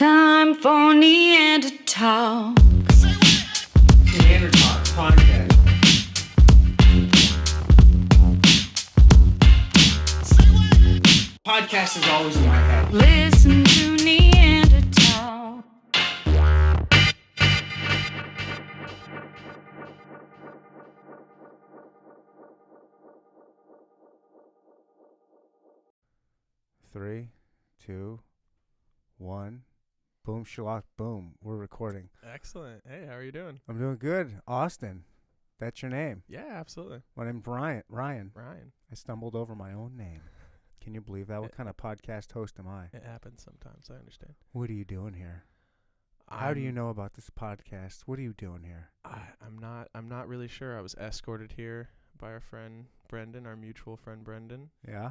Time for Neanderthal. Neanderthal podcast. Podcast is always in my head. Listen to Neanderthal. Three, two, one. Boom, shalak, boom. We're recording. Excellent. Hey, how are you doing? I'm doing good. Austin, that's your name. Yeah, absolutely. My name's Ryan. Ryan. I stumbled over my own name. Can you believe that? What kind of podcast host am I? It happens sometimes. I understand. What are you doing here? How do you know about this podcast? What are you doing here? I'm not really sure. I was escorted here by our friend Brendan, our mutual friend Brendan. Yeah?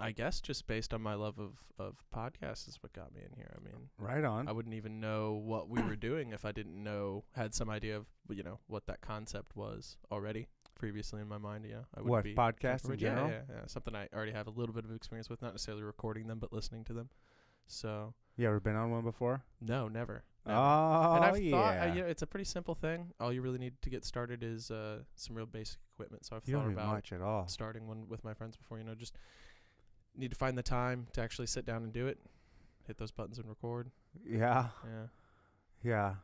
I guess just based on my love of podcasts is what got me in here. I mean, Right on. I wouldn't even know what we were doing if I didn't had some idea of, what that concept was already previously in my mind. Yeah. I would What, be podcasts in general? Yeah. Something I already have a little bit of experience with, not necessarily recording them, but listening to them. So. You ever been on one before? No, never. Oh, and I've yeah. thought, it's a pretty simple thing. All you really need to get started is some real basic equipment. So I've You thought don't need about much at all. starting one with my friends before. Just need to find the time to actually sit down and do it. Hit those buttons and record. Yeah. Yeah. Yeah.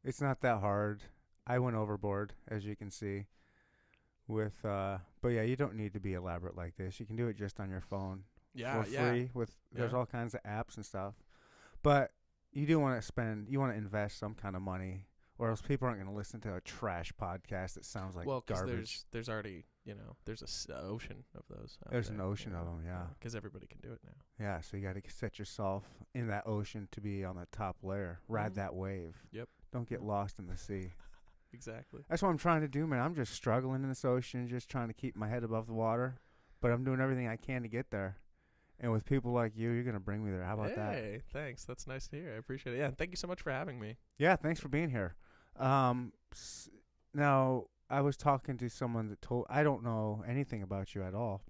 It's not that hard. I went overboard, as you can see. But yeah, you don't need to be elaborate like this. You can do it just on your phone. Yeah. For free there's all kinds of apps and stuff. But you do want to invest some kind of money, or else people aren't going to listen to a trash podcast that sounds like garbage. There's already, there's a ocean of those. There's an ocean of them, yeah. Because everybody can do it now. Yeah, so you got to set yourself in that ocean to be on the top layer. Ride that wave. Yep. Don't get lost in the sea. Exactly. That's what I'm trying to do, man. I'm just struggling in this ocean, just trying to keep my head above the water. But I'm doing everything I can to get there. And with people like you, you're going to bring me there. How about that? Hey, thanks. That's nice to hear. I appreciate it. Yeah, thank you so much for having me. Yeah, thanks for being here. Now, I was talking to someone that I don't know anything about you at all.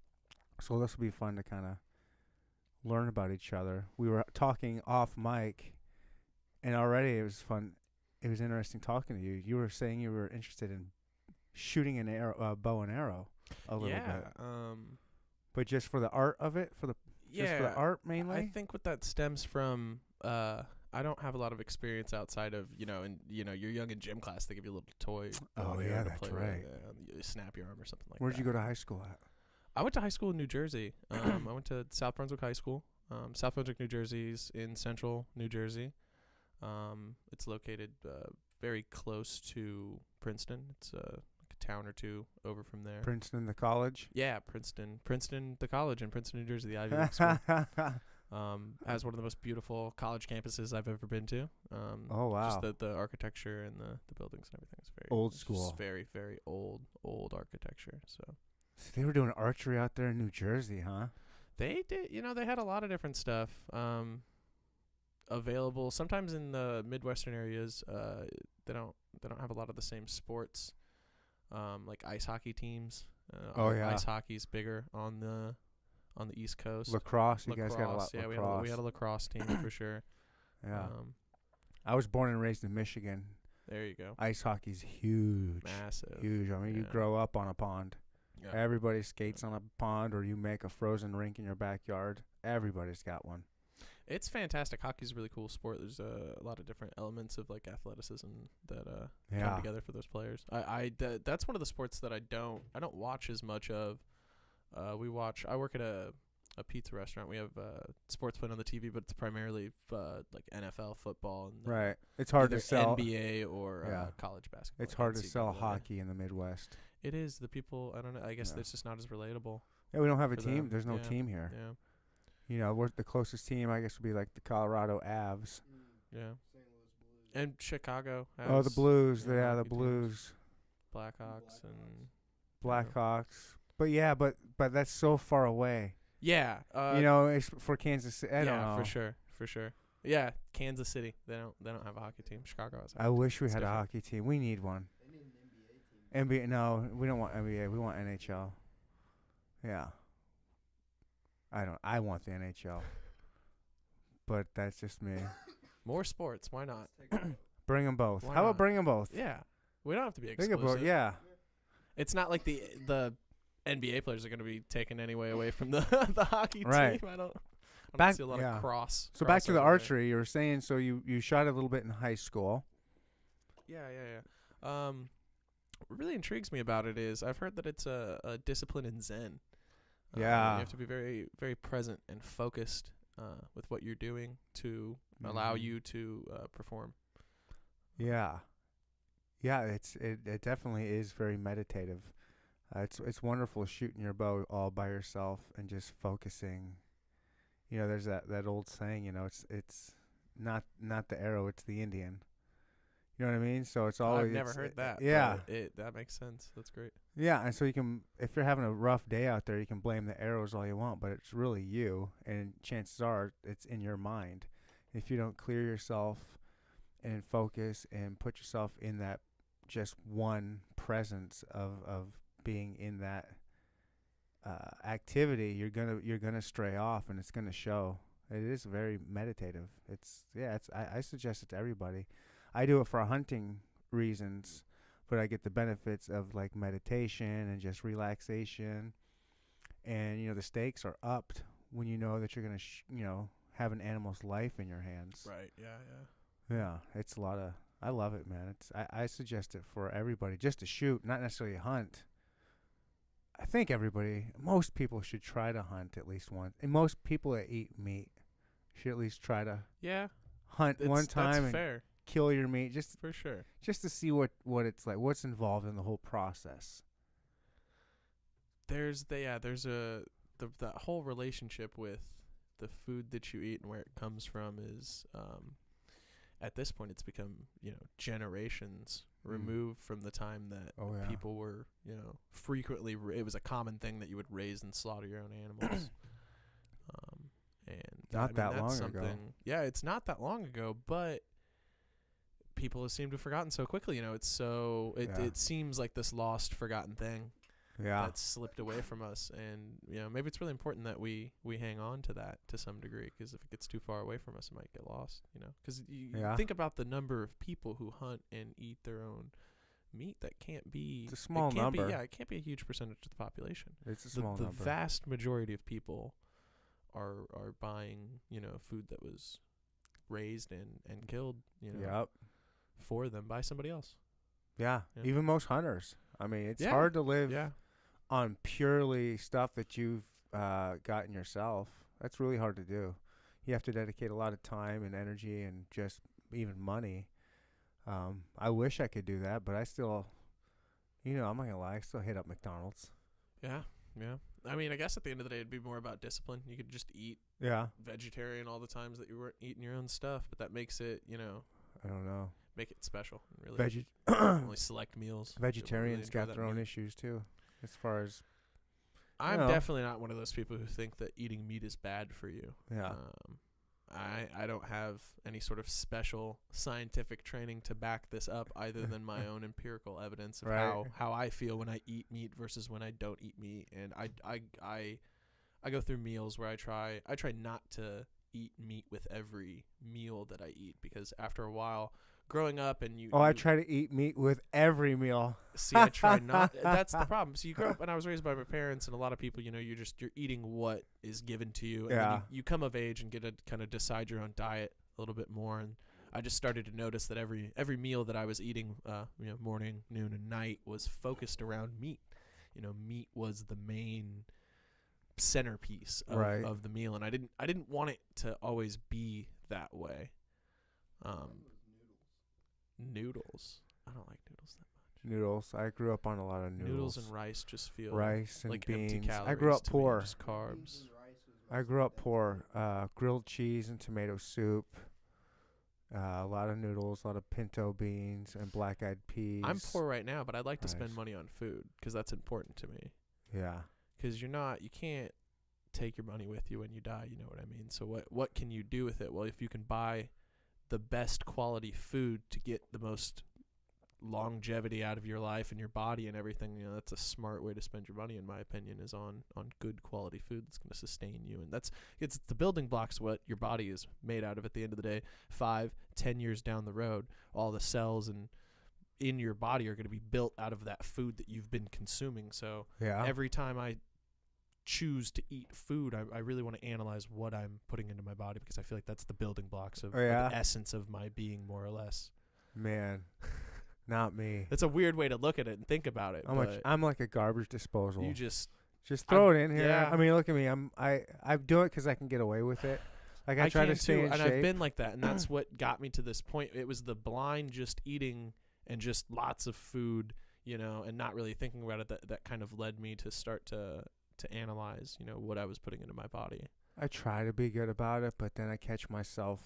So this will be fun to kind of learn about each other. We were talking off mic, and already it was fun. It was interesting talking to you. You were saying you were interested in shooting an arrow, bow and arrow a little bit. But just for the art of it, just for the art mainly? I think what that stems from, I don't have a lot of experience outside of, you're young in gym class, they give you a little toy. Oh, yeah, that's right. You snap your arm or something like that. Where'd you go to high school at? I went to high school in New Jersey. I went to South Brunswick High School. South Brunswick, New Jersey's in central New Jersey. It's located very close to Princeton. It's a town or two over from there. Princeton, the college? Yeah, Princeton, the college in Princeton, New Jersey, the Ivy League school. Has one of the most beautiful college campuses I've ever been to. Oh, wow. Just the architecture and the buildings and everything is very old school. Just very, very old architecture. So they were doing archery out there in New Jersey, huh? They did. They had a lot of different stuff available. Sometimes in the Midwestern areas, they don't have a lot of the same sports. Like ice hockey teams. Ice hockey's bigger on the East Coast. Lacrosse, you guys got a lot. Yeah, lacrosse. we had a lacrosse team for sure. Yeah. I was born and raised in Michigan. There you go. Ice hockey's huge. Massive. Huge. I mean, you grow up on a pond. Yeah. Everybody skates on a pond, or you make a frozen rink in your backyard. Everybody's got one. It's fantastic. Hockey's a really cool sport. There's a lot of different elements of like athleticism that come together for those players. That's one of the sports that I don't watch as much of. I work at a pizza restaurant. We have sports playing on the TV, but it's primarily like NFL football and right. It's hard to sell NBA or college basketball. It's hard to sell hockey in the Midwest. It is. The people, I don't know. I guess it's just not as relatable. Yeah, we don't have a team. There's no team here. Yeah. We're the closest team, I guess, would be like the Colorado Avs. Yeah. And Chicago has, the Blues. The Blues. Blackhawks and Blackhawks. But that's so far away. Yeah. It's for Kansas City. I don't know. For sure. Yeah, Kansas City. They don't have a hockey team. Chicago has. I wish we had a hockey team. We need one. They need an NBA team. NBA? No, we don't want NBA. We want NHL. Yeah. I want the NHL. but that's just me. More sports. Why not? Bring them both. Why How not? about bring them both? Yeah. We don't have to be Think about exclusive. yeah. It's not like the NBA players are going to be taken anyway away from the the hockey Right. team. I don't Back- see a lot yeah. of cross. So back to the crossover there. archery. You were saying so you shot a little bit in high school. Yeah. What really intrigues me about it is I've heard that it's a discipline in Zen. Yeah. You have to be very, very present and focused with what you're doing to allow Mhm. you to perform. Yeah. Yeah, it definitely is very meditative. It's wonderful shooting your bow all by yourself and just focusing. You know, there's that old saying, you know, it's not the arrow, it's the Indian. You know what I mean? So it's always I've never heard that. Yeah. but that makes sense. That's great. Yeah, and so you can, if you're having a rough day out there, you can blame the arrows all you want, but it's really you, and chances are it's in your mind. If you don't clear yourself and focus and put yourself in that just one presence of being in that activity, you're gonna stray off, and it's gonna show. It is very meditative. I suggest it to everybody. I do it for hunting reasons, but I get the benefits of like meditation and just relaxation. And you know the stakes are upped when you know that you're gonna have an animal's life in your hands. Right. Yeah. Yeah, it's a lot of. I love it, man. I suggest it for everybody just to shoot, not necessarily hunt. I think most people should try to hunt at least once, and most people that eat meat should at least try to Yeah. hunt one time That's and fair. kill your meat just For sure. to see what it's like, what's involved in the whole process. There's the whole relationship with the food that you eat and where it comes from is at this point it's become generations removed from the time that people were frequently it was a common thing that you would raise and slaughter your own animals. And Not that long ago. Yeah, it's not that long ago, but people seem to have forgotten so quickly. It seems like this lost, forgotten thing that's slipped away from us. And maybe it's really important that we hang on to that to some degree, because if it gets too far away from us, it might get lost. Because you think about the number of people who hunt and eat their own meat. That can't be. It's a small number. It can't be a huge percentage of the population. It's a small number. The vast majority of people are buying food that was raised and killed for them by somebody else. Yeah. Even most hunters. I mean, it's hard to live on purely stuff that you've gotten yourself. That's really hard to do. You have to dedicate a lot of time and energy and just even money. I wish I could do that, but I still, I'm not going to lie, I still hit up McDonald's. Yeah. I mean, I guess at the end of the day, it'd be more about discipline. You could just eat vegetarian all the times that you weren't eating your own stuff, but that makes it, I don't know. Make it special. Really, only select meals. Vegetarians got their own issues too, as far as. I'm definitely not one of those people who think that eating meat is bad for you. Yeah. I don't have any sort of special scientific training to back this up, other than my own empirical evidence of how I feel when I eat meat versus when I don't eat meat. And I go through meals where I try not to eat meat with every meal that I eat, because after a while, growing up and I try to eat meat with every meal. See, I try not. That's the problem. So you grow up, and I was raised by my parents, and a lot of people, you're eating what is given to you, and then you come of age and get to kind of decide your own diet a little bit more. And I just started to notice that every meal that I was eating, morning, noon, and night, was focused around meat. Meat was the main centerpiece of the meal, and I didn't want it to always be that way. Noodles. I don't like noodles that much. Noodles. I grew up on a lot of noodles. Noodles and rice just feel rice and like beans. empty calories. I grew up to poor. Me, just carbs. I grew up poor. Grilled cheese and tomato soup. A lot of noodles, a lot of pinto beans and black-eyed peas. I'm poor right now, but I'd like to spend money on food, because that's important to me. Yeah. Because you can't take your money with you when you die. You know what I mean? So what can you do with it? Well, if you can buy the best quality food to get the most longevity out of your life and your body and everything, that's a smart way to spend your money, in my opinion, is on good quality food that's going to sustain you. And it's the building blocks, what your body is made out of at the end of the day. 5-10 years down the road, all the cells and in your body are going to be built out of that food that you've been consuming. So every time I choose to eat food, I really want to analyze what I'm putting into my body, because I feel like that's the building blocks of the essence of my being, more or less. Man, not me. It's a weird way to look at it and think about it. I'm like a garbage disposal. You just throw it in here. Yeah. I mean, look at me. I do it because I can get away with it. Like I try to stay in shape. And I've been like that, and that's what got me to this point. It was the blind just eating and just lots of food, and not really thinking about it. That kind of led me to start to analyze, what I was putting into my body. I try to be good about it, but then I catch myself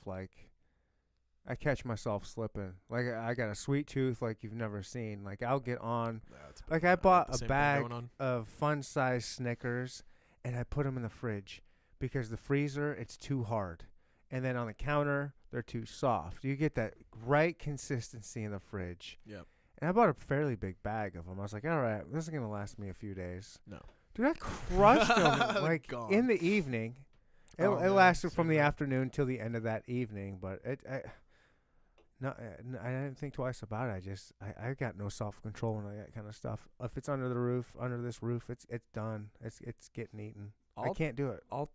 slipping. Like I got a sweet tooth like you've never seen. Like I'll get on. Like I bought a bag of fun-size Snickers, and I put them in the fridge because the freezer, it's too hard. And then on the counter, they're too soft. You get that right consistency in the fridge. Yep. And I bought a fairly big bag of them. I was like, all right, this is going to last me a few days. No. Dude, I crushed them like in the evening. It lasted from the afternoon till the end of that evening, but I didn't think twice about it. I got no self-control and that kind of stuff. If it's under this roof, it's done. It's getting eaten. I can't do it. I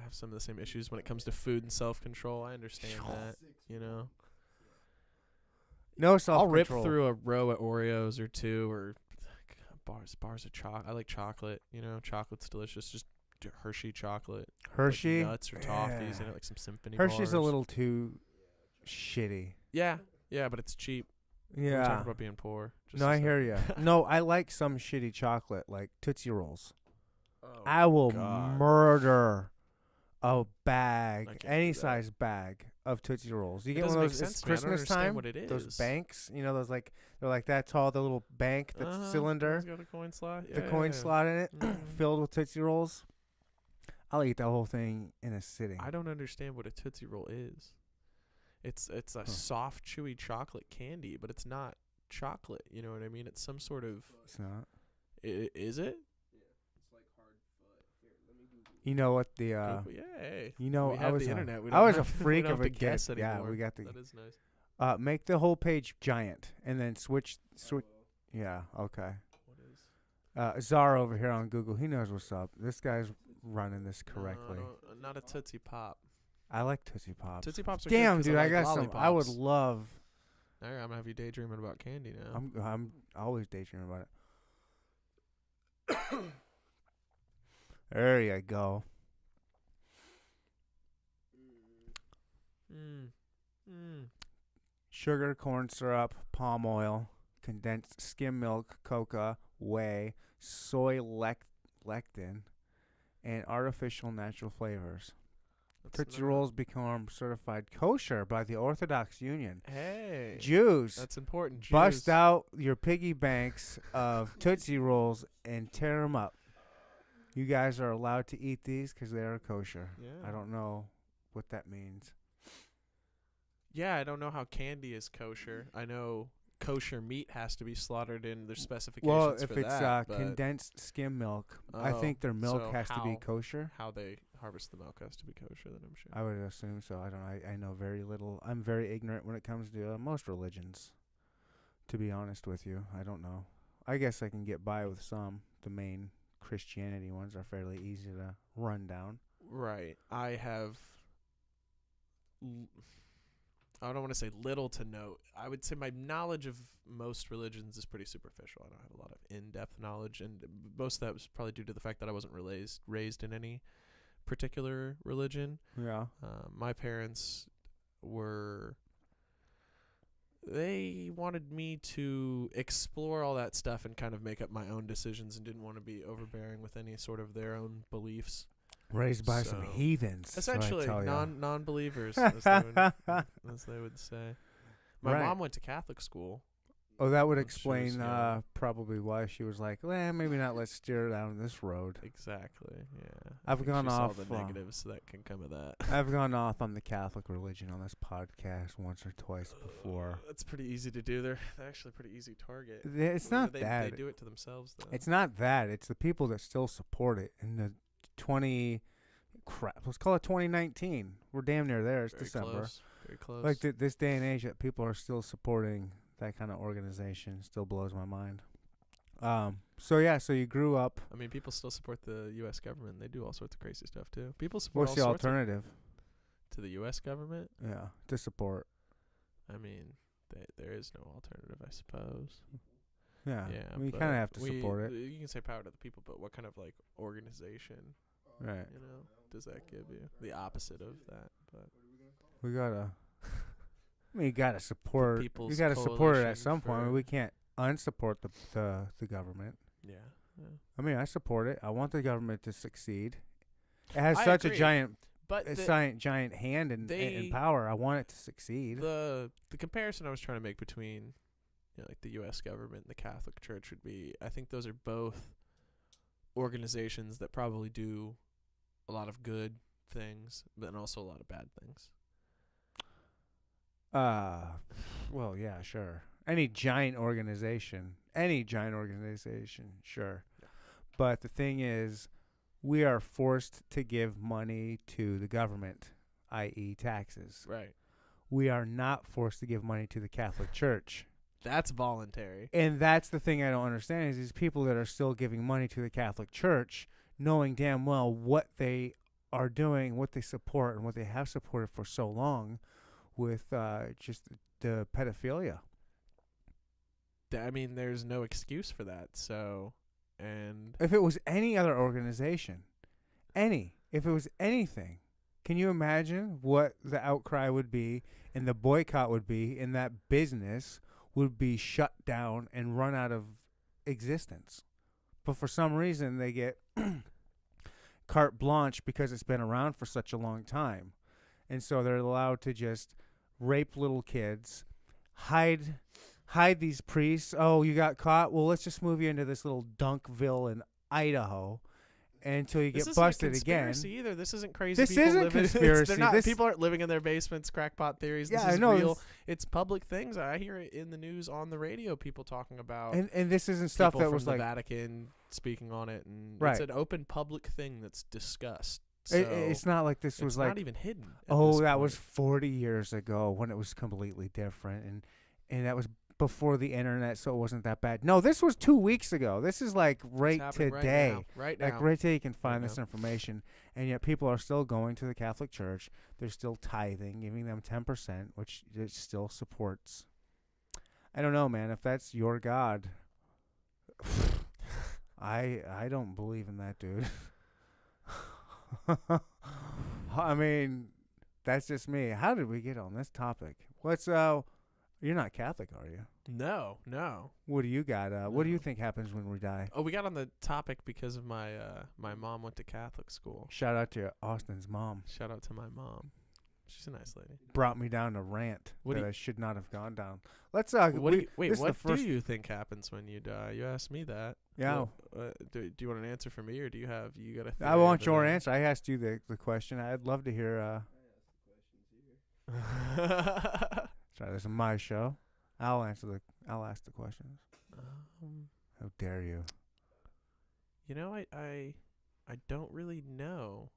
have some of the same issues when it comes to food and self-control. I understand that, No self-control. I'll rip through a row of Oreos or two, or bars of chocolate. I like chocolate. Chocolate's delicious. Just Hershey chocolate. Hershey? Like nuts or toffees in it, like some symphony Hershey's bars. a little too shitty. Yeah, but it's cheap. Yeah. We're talking about being poor. No, I hear you. No, I like some shitty chocolate, like Tootsie Rolls. I will murder a bag, any size bag of Tootsie Rolls. You get one of those, it's Christmas time, what it is. Those banks, those like, they're like that tall, the little bank, that's cylinder. It's got a coin slot. The coin slot in it, filled with Tootsie Rolls. I'll eat the whole thing in a sitting. I don't understand what a Tootsie Roll is. It's a soft, chewy chocolate candy, but it's not chocolate. You know what I mean? It's some sort of... It's not. Is it? You know what the Yay. I was the internet. I was a freak of a kid. Yeah, we got That is nice. Make the whole page giant and then switch. Yeah, okay. What is? Czar over here on Google, he knows what's up. This guy's running this correctly. No, not a Tootsie Pop. I like Tootsie Pops. Tootsie Pops are damn, good, dude, I got lollipops. some. I would love. Now I'm gonna have you daydreaming about candy now. I'm always daydreaming about it. There you go. Sugar, corn syrup, palm oil, condensed skim milk, cocoa, whey, soy lectin, and artificial natural flavors. Tootsie Rolls become certified kosher by the Orthodox Union. Hey. Jews. That's important. Jews. Bust out your piggy banks of Tootsie Rolls and tear them up. You guys are allowed to eat these because they are kosher. Yeah. I don't know what that means. Yeah, I don't know how candy is kosher. I know kosher meat has to be slaughtered in their specifications. Well, if for it's that, condensed skim milk, I think their milk has to be kosher. How they harvest the milk has to be kosher, then I'm sure. I would assume so. I don't. I know very little. I'm very ignorant when it comes to most religions. To be honest with you, I don't know. I guess I can get by with some. The main Christianity ones are fairly easy to run down. Right. I have... I don't want to say little to no. I would say my knowledge of most religions is pretty superficial. I don't have a lot of in-depth knowledge, and most of that was probably due to the fact that I wasn't raised in any particular religion. Yeah. My parents they wanted me to explore all that stuff and kind of make up my own decisions, and didn't want to be overbearing with any sort of their own beliefs. Raised by some heathens. Essentially, non-believers, as they would say. My mom went to Catholic school, Oh, that would When she was explain young. probably why she was like, maybe not. Let's steer down this road. Exactly. Yeah. I've think gone she off, saw the negatives that can come of that. I've gone off on the Catholic religion on this podcast once or twice before. That's pretty easy to do. They're actually a pretty easy target. It's Well, not they, that. They do it to themselves, though. It's not that. It's the people that still support it. In the let's call it 2019. We're damn near there. It's very December. close. Very close. Like this day and age that people are still supporting that kind of organization still blows my mind. So you grew up. I mean, people still support the U.S. government. They do all sorts of crazy stuff too. People support What's all the sorts of- alternative? to the U.S. government. Yeah, to support. I mean, there is no alternative, I suppose. Yeah, Yeah, we but kind of have to support it, You can say power to the people, but what kind of like organization, right? does that give you? The opposite of that, but We gotta. I mean, you gotta support. You People's gotta support it at Coalition some point. I mean, for- we can't unsupport the government. yeah. I mean, I support it. I want the government to succeed. It has I such agree. a giant, But giant hand and they- power. I want it to succeed. the comparison I was trying to make between like the U.S. government and the Catholic Church would be, I think those are both organizations that probably do a lot of good things, but then also a lot of bad things. Well, yeah, sure. Any giant organization, sure. Yeah. But the thing is, we are forced to give money to the government, i.e., taxes. Right. We are not forced to give money to the Catholic Church. That's voluntary. And that's the thing I don't understand is these people that are still giving money to the Catholic Church, knowing damn well what they are doing, what they support, and what they have supported for so long with just the pedophilia. I mean, there's no excuse for that. So, and If it was any other organization, if it was anything, can you imagine what the outcry would be and the boycott would be, and that business would be shut down and run out of existence? But for some reason, they get carte blanche because it's been around for such a long time. And so they're allowed to just rape little kids, hide these priests. Oh, you got caught? Well, let's just move you into this little Dunkville in Idaho until you this get isn't busted a again. conspiracy either. This isn't crazy. This people isn't living, conspiracy. They're not, This- people aren't living in their basements, crackpot theories. Yeah, this I is know. real. It's public things. I hear it in the news, on the radio, people talking about And this isn't stuff people that from was the like Vatican speaking on it, and Right. it's an open public thing that's discussed. So it's not like this was it's like not even hidden. At oh, this that point. was 40 years ago when it was completely different, and that was before the internet, so it wasn't that bad. No, this was 2 weeks ago. This is like right happening today. Right now. Like right today, you can find Right this now. information, and yet people are still going to the Catholic Church. They're still tithing, giving them 10%, which it still supports. I don't know, man. If that's your God, I don't believe in that, dude. I mean, that's just me. How did we get on this topic? You're not Catholic, are you? No. What do you got? What do you No. think happens when we die? Oh, we got on the topic because of my my mom went to Catholic school. Shout out to Austin's mom. Shout out to my mom. She's a nice lady. Brought me down a rant What do that you- I should not have gone down. Let's What do you, wait, this is the what first- do you think happens when you die? You asked me that. Yeah. Do you want an answer from me, or do you got a theory I want over your there? answer. I asked you the question. I'd love to hear. Sorry, this is my show. I'll ask the questions. How dare you? You know, I don't really know.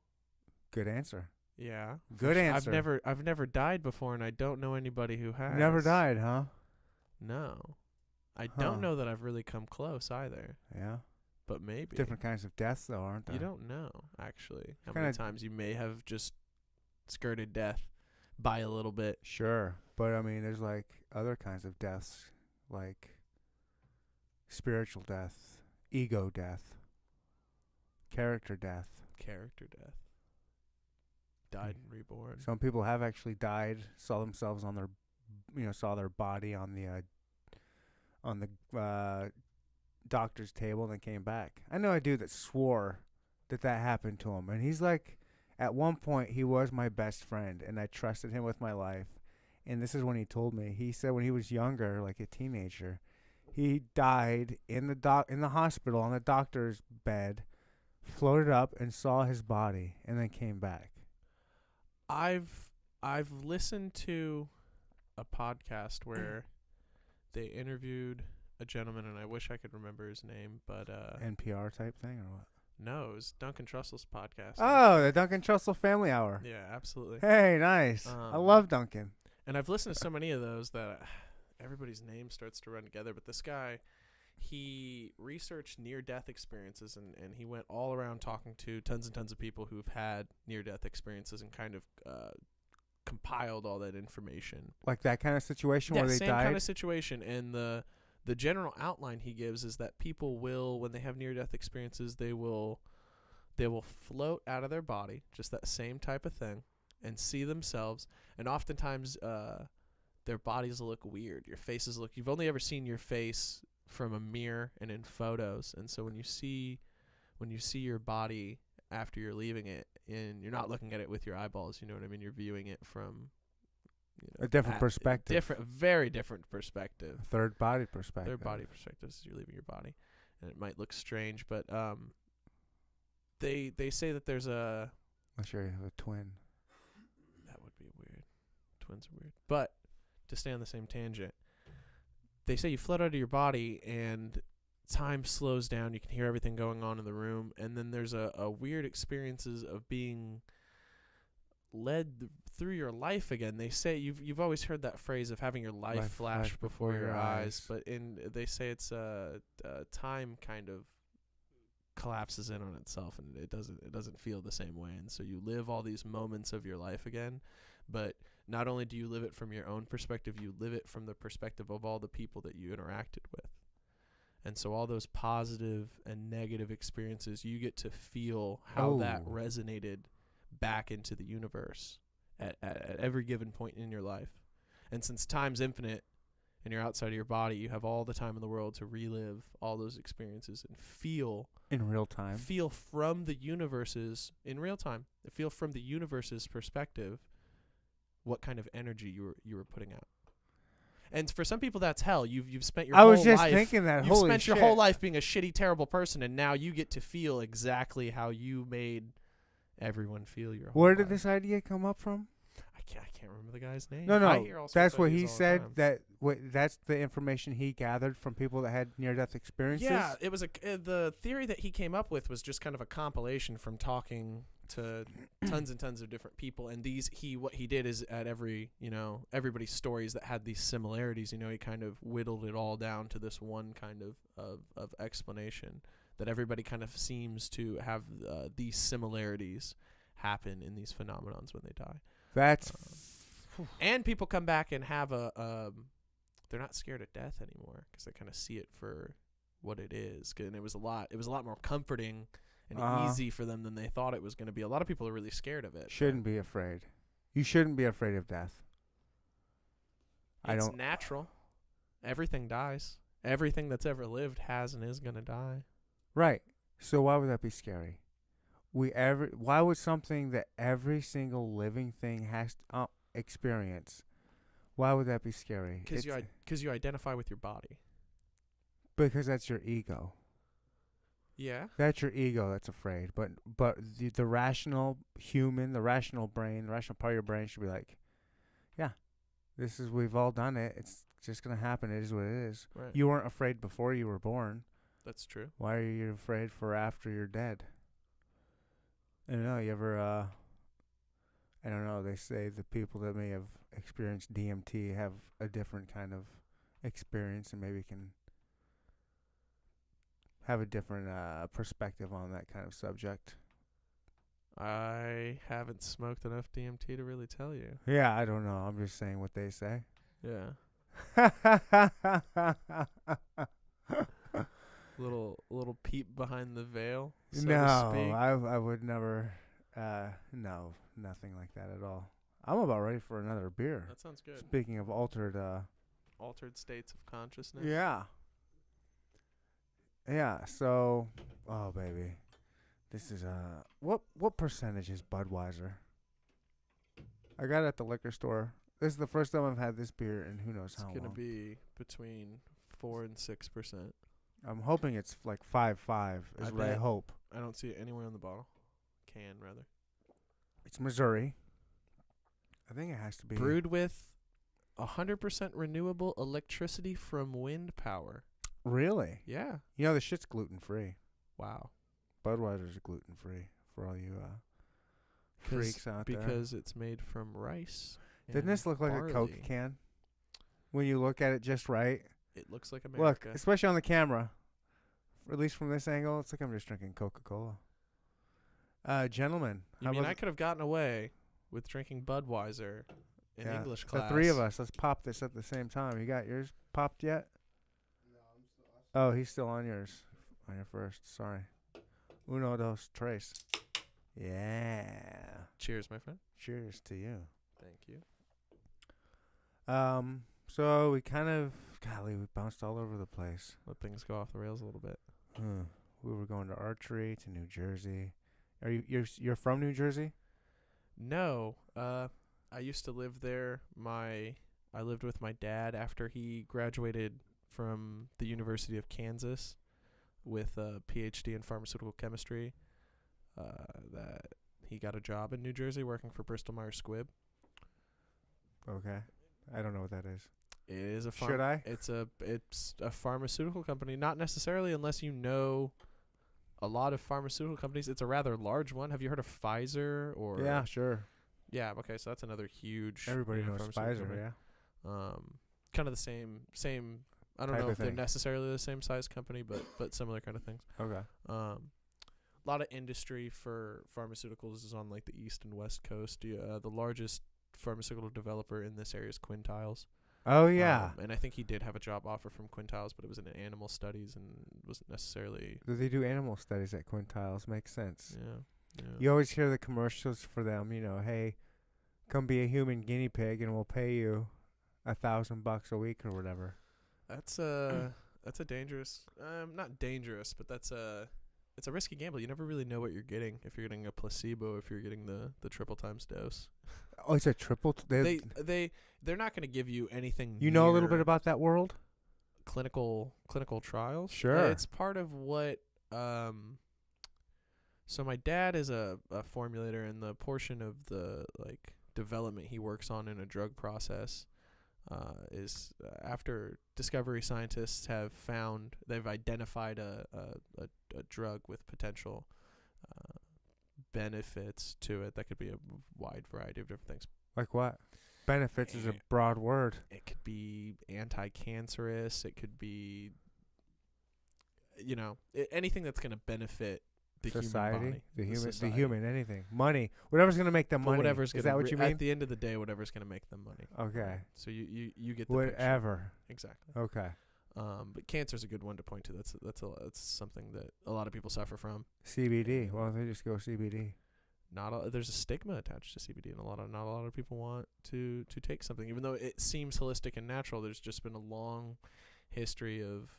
Good answer. Yeah. Good answer. I've never died before, and I don't know anybody who has. Never died, huh? No. I Huh. don't know that I've really come close either, Yeah. but maybe. Different kinds of deaths, though, aren't there? You don't know, actually, how Kinda- many times you may have just skirted death by a little bit. Sure, but I mean, there's like other kinds of deaths, like spiritual death, ego death, character death. Character death. Died and reborn. Some people have actually died, saw themselves on their, saw their body on the doctor's table, and then came back. I know a dude that swore that happened to him, and he's like, at one point, he was my best friend, and I trusted him with my life. And this is when he told me. He said when he was younger, like a teenager, He died in the hospital on the doctor's bed, floated up and saw his body, and then came back. I've listened to a podcast where they interviewed a gentleman, and I wish I could remember his name, but NPR type thing or what? no, it was Duncan Trussell's podcast. Oh, the Duncan Trussell Family Hour. Yeah, absolutely. Hey, nice. I love Duncan. And I've listened to so many of those that everybody's name starts to run together. But this guy, he researched near-death experiences, and he went all around talking to tons and tons of people who've had near-death experiences and kind of compiled all that information. Like that kind of situation where they same died? kind of situation. And the general outline he gives is that people will, when they have near-death experiences, they will float out of their body, just that same type of thing, and see themselves. And oftentimes their bodies look weird. Your faces look... You've only ever seen your face from a mirror and in photos. And so when you see your body after you're leaving it, and you're not looking at it with your eyeballs, you know what I mean? You're viewing it from... a different perspective. Very different perspective. Third body perspective. Third body perspective is you're leaving your body. And it might look strange, but they say that there's a... I'm sure you have a twin. That would be weird. Twins are weird. But to stay on the same tangent, they say you float out of your body and time slows down. You can hear everything going on in the room. And then there's a weird experiences of being led through your life again. They say you've always heard that phrase of having your life flash before your eyes. But they say it's time kind of collapses in on itself, and it doesn't feel the same way. And so you live all these moments of your life again, but not only do you live it from your own perspective, you live it from the perspective of all the people that you interacted with. And so all those positive and negative experiences, you get to feel how that resonated back into the universe at every given point in your life. And since time's infinite and you're outside of your body, you have all the time in the world to relive all those experiences and feel in real time. Feel from the universe's in real time. Feel from the universe's perspective what kind of energy you were putting out. And for some people that's hell. You've spent your whole life. I was just thinking that. You've spent your whole life being a shitty, terrible person, and now you get to feel exactly how you made everyone feel your whole Where life. did this idea come up from? I can't remember the guy's name. No. That's what he said. That's the information he gathered from people that had near-death experiences. Yeah, it was the theory that he came up with was just kind of a compilation from talking to tons and tons of different people, and what he did is at everybody's stories that had these similarities, he kind of whittled it all down to this one kind of explanation that everybody kind of seems to have these similarities happen in these phenomenons when they die. That's and people come back and have they're not scared of death anymore because they kind of see it for what it is. And it was a lot more comforting and easy for them than they thought it was going to be. A lot of people are really scared of it. Shouldn't be afraid. You shouldn't be afraid of death. It's natural. Everything dies. Everything that's ever lived has and is going to die. Right. So why would that be scary? Why would something that every single living thing has to experience, why would that be scary? Because you identify with your body. Because that's your ego. Yeah. That's your ego that's afraid. But the rational human, the rational brain, the rational part of your brain should be like, yeah, we've all done it. It's just going to happen. It is what it is. Right. You weren't afraid before you were born. That's true. Why are you afraid for after you're dead? I don't know. You ever, I don't know. They say the people that may have experienced DMT have a different kind of experience and maybe can have a different perspective on that kind of subject. I haven't smoked enough DMT to really tell you. Yeah, I don't know. I'm just saying what they say. Yeah. Little peep behind the veil, so to speak. I would never. No, nothing like that at all. I'm about ready for another beer. That sounds good. Speaking of altered states of consciousness. Yeah. Yeah. So, oh baby, this is what percentage is Budweiser? I got it at the liquor store. This is the first time I've had this beer in who knows how long. It's gonna be between 4 and 6%. I'm hoping it's like 5.5 is I what I bet. hope. I don't see it anywhere on the bottle. Can, rather. It's Missouri. I think it has to be. Brewed with 100% renewable electricity from wind power. Really? Yeah. You know, the shit's gluten-free. Wow. Budweiser's gluten-free for all you freaks out there. Because it's made from rice. Didn't and this look like barley. a Coke can? When you look at it just right. It looks like America. Look, especially on the camera. At least from this angle, it's like I'm just drinking Coca-Cola. Gentlemen. You mean I could have gotten away with drinking Budweiser in English class? The three of us, let's pop this at the same time. You got yours popped yet? No, I'm still. Oh, he's still on yours. On your first. Sorry. Uno, dos, tres. Yeah. Cheers, my friend. Cheers to you. Thank you. So we kind of, golly, we bounced all over the place. Let things go off the rails a little bit. We were going to archery to New Jersey. Are you're from New Jersey? No. I used to live there. I lived with my dad after he graduated from the University of Kansas with a PhD in pharmaceutical chemistry. That he got a job in New Jersey working for Bristol Myers Squibb. Okay. I don't know what that is. It is a Should I? It's a pharmaceutical company. Not necessarily unless you know a lot of pharmaceutical companies. It's a rather large one. Have you heard of Pfizer or? Yeah, sure. Yeah. Okay. So that's another huge. Everybody knows pharmaceutical Pfizer, company. yeah. Kind of the same. I don't Type know of if they're thing. necessarily the same size company, but similar kind of things. Okay. A lot of industry for pharmaceuticals is on like the east and west coast. The largest pharmaceutical developer in this area is Quintiles. Oh, yeah. And I think he did have a job offer from Quintiles, but it was in animal studies and wasn't necessarily. They do animal studies at Quintiles. Makes sense. Yeah. You always hear the commercials for them, hey, come be a human guinea pig and we'll pay you $1,000 a week or whatever. That's a dangerous, not dangerous, but it's a risky gamble. You never really know what you're getting. If you're getting a placebo, if you're getting the triple times dose. Oh, it's a triple. They're not going to give you anything. You know a little bit about that world? Clinical trials. Sure. It's part of what. So my dad is a formulator, and the portion of the development he works on in a drug process is after discovery scientists they've identified a drug with potential benefits to it. That could be a wide variety of different things. Like what? Benefits is a broad word. It could be anti-cancerous. It could be, anything that's going to benefit the society, human body, the human, anything, money, whatever's gonna make them money. Whatever's is gonna that what you mean? At the end of the day, whatever's going to make them money. Okay. So you get the whatever. picture. Exactly. Okay. But cancer's a good one to point to. That's something that a lot of people suffer from. CBD. Why don't they just go CBD? There's a stigma attached to CBD, and not a lot of people want to take something, even though it seems holistic and natural. There's just been a long history of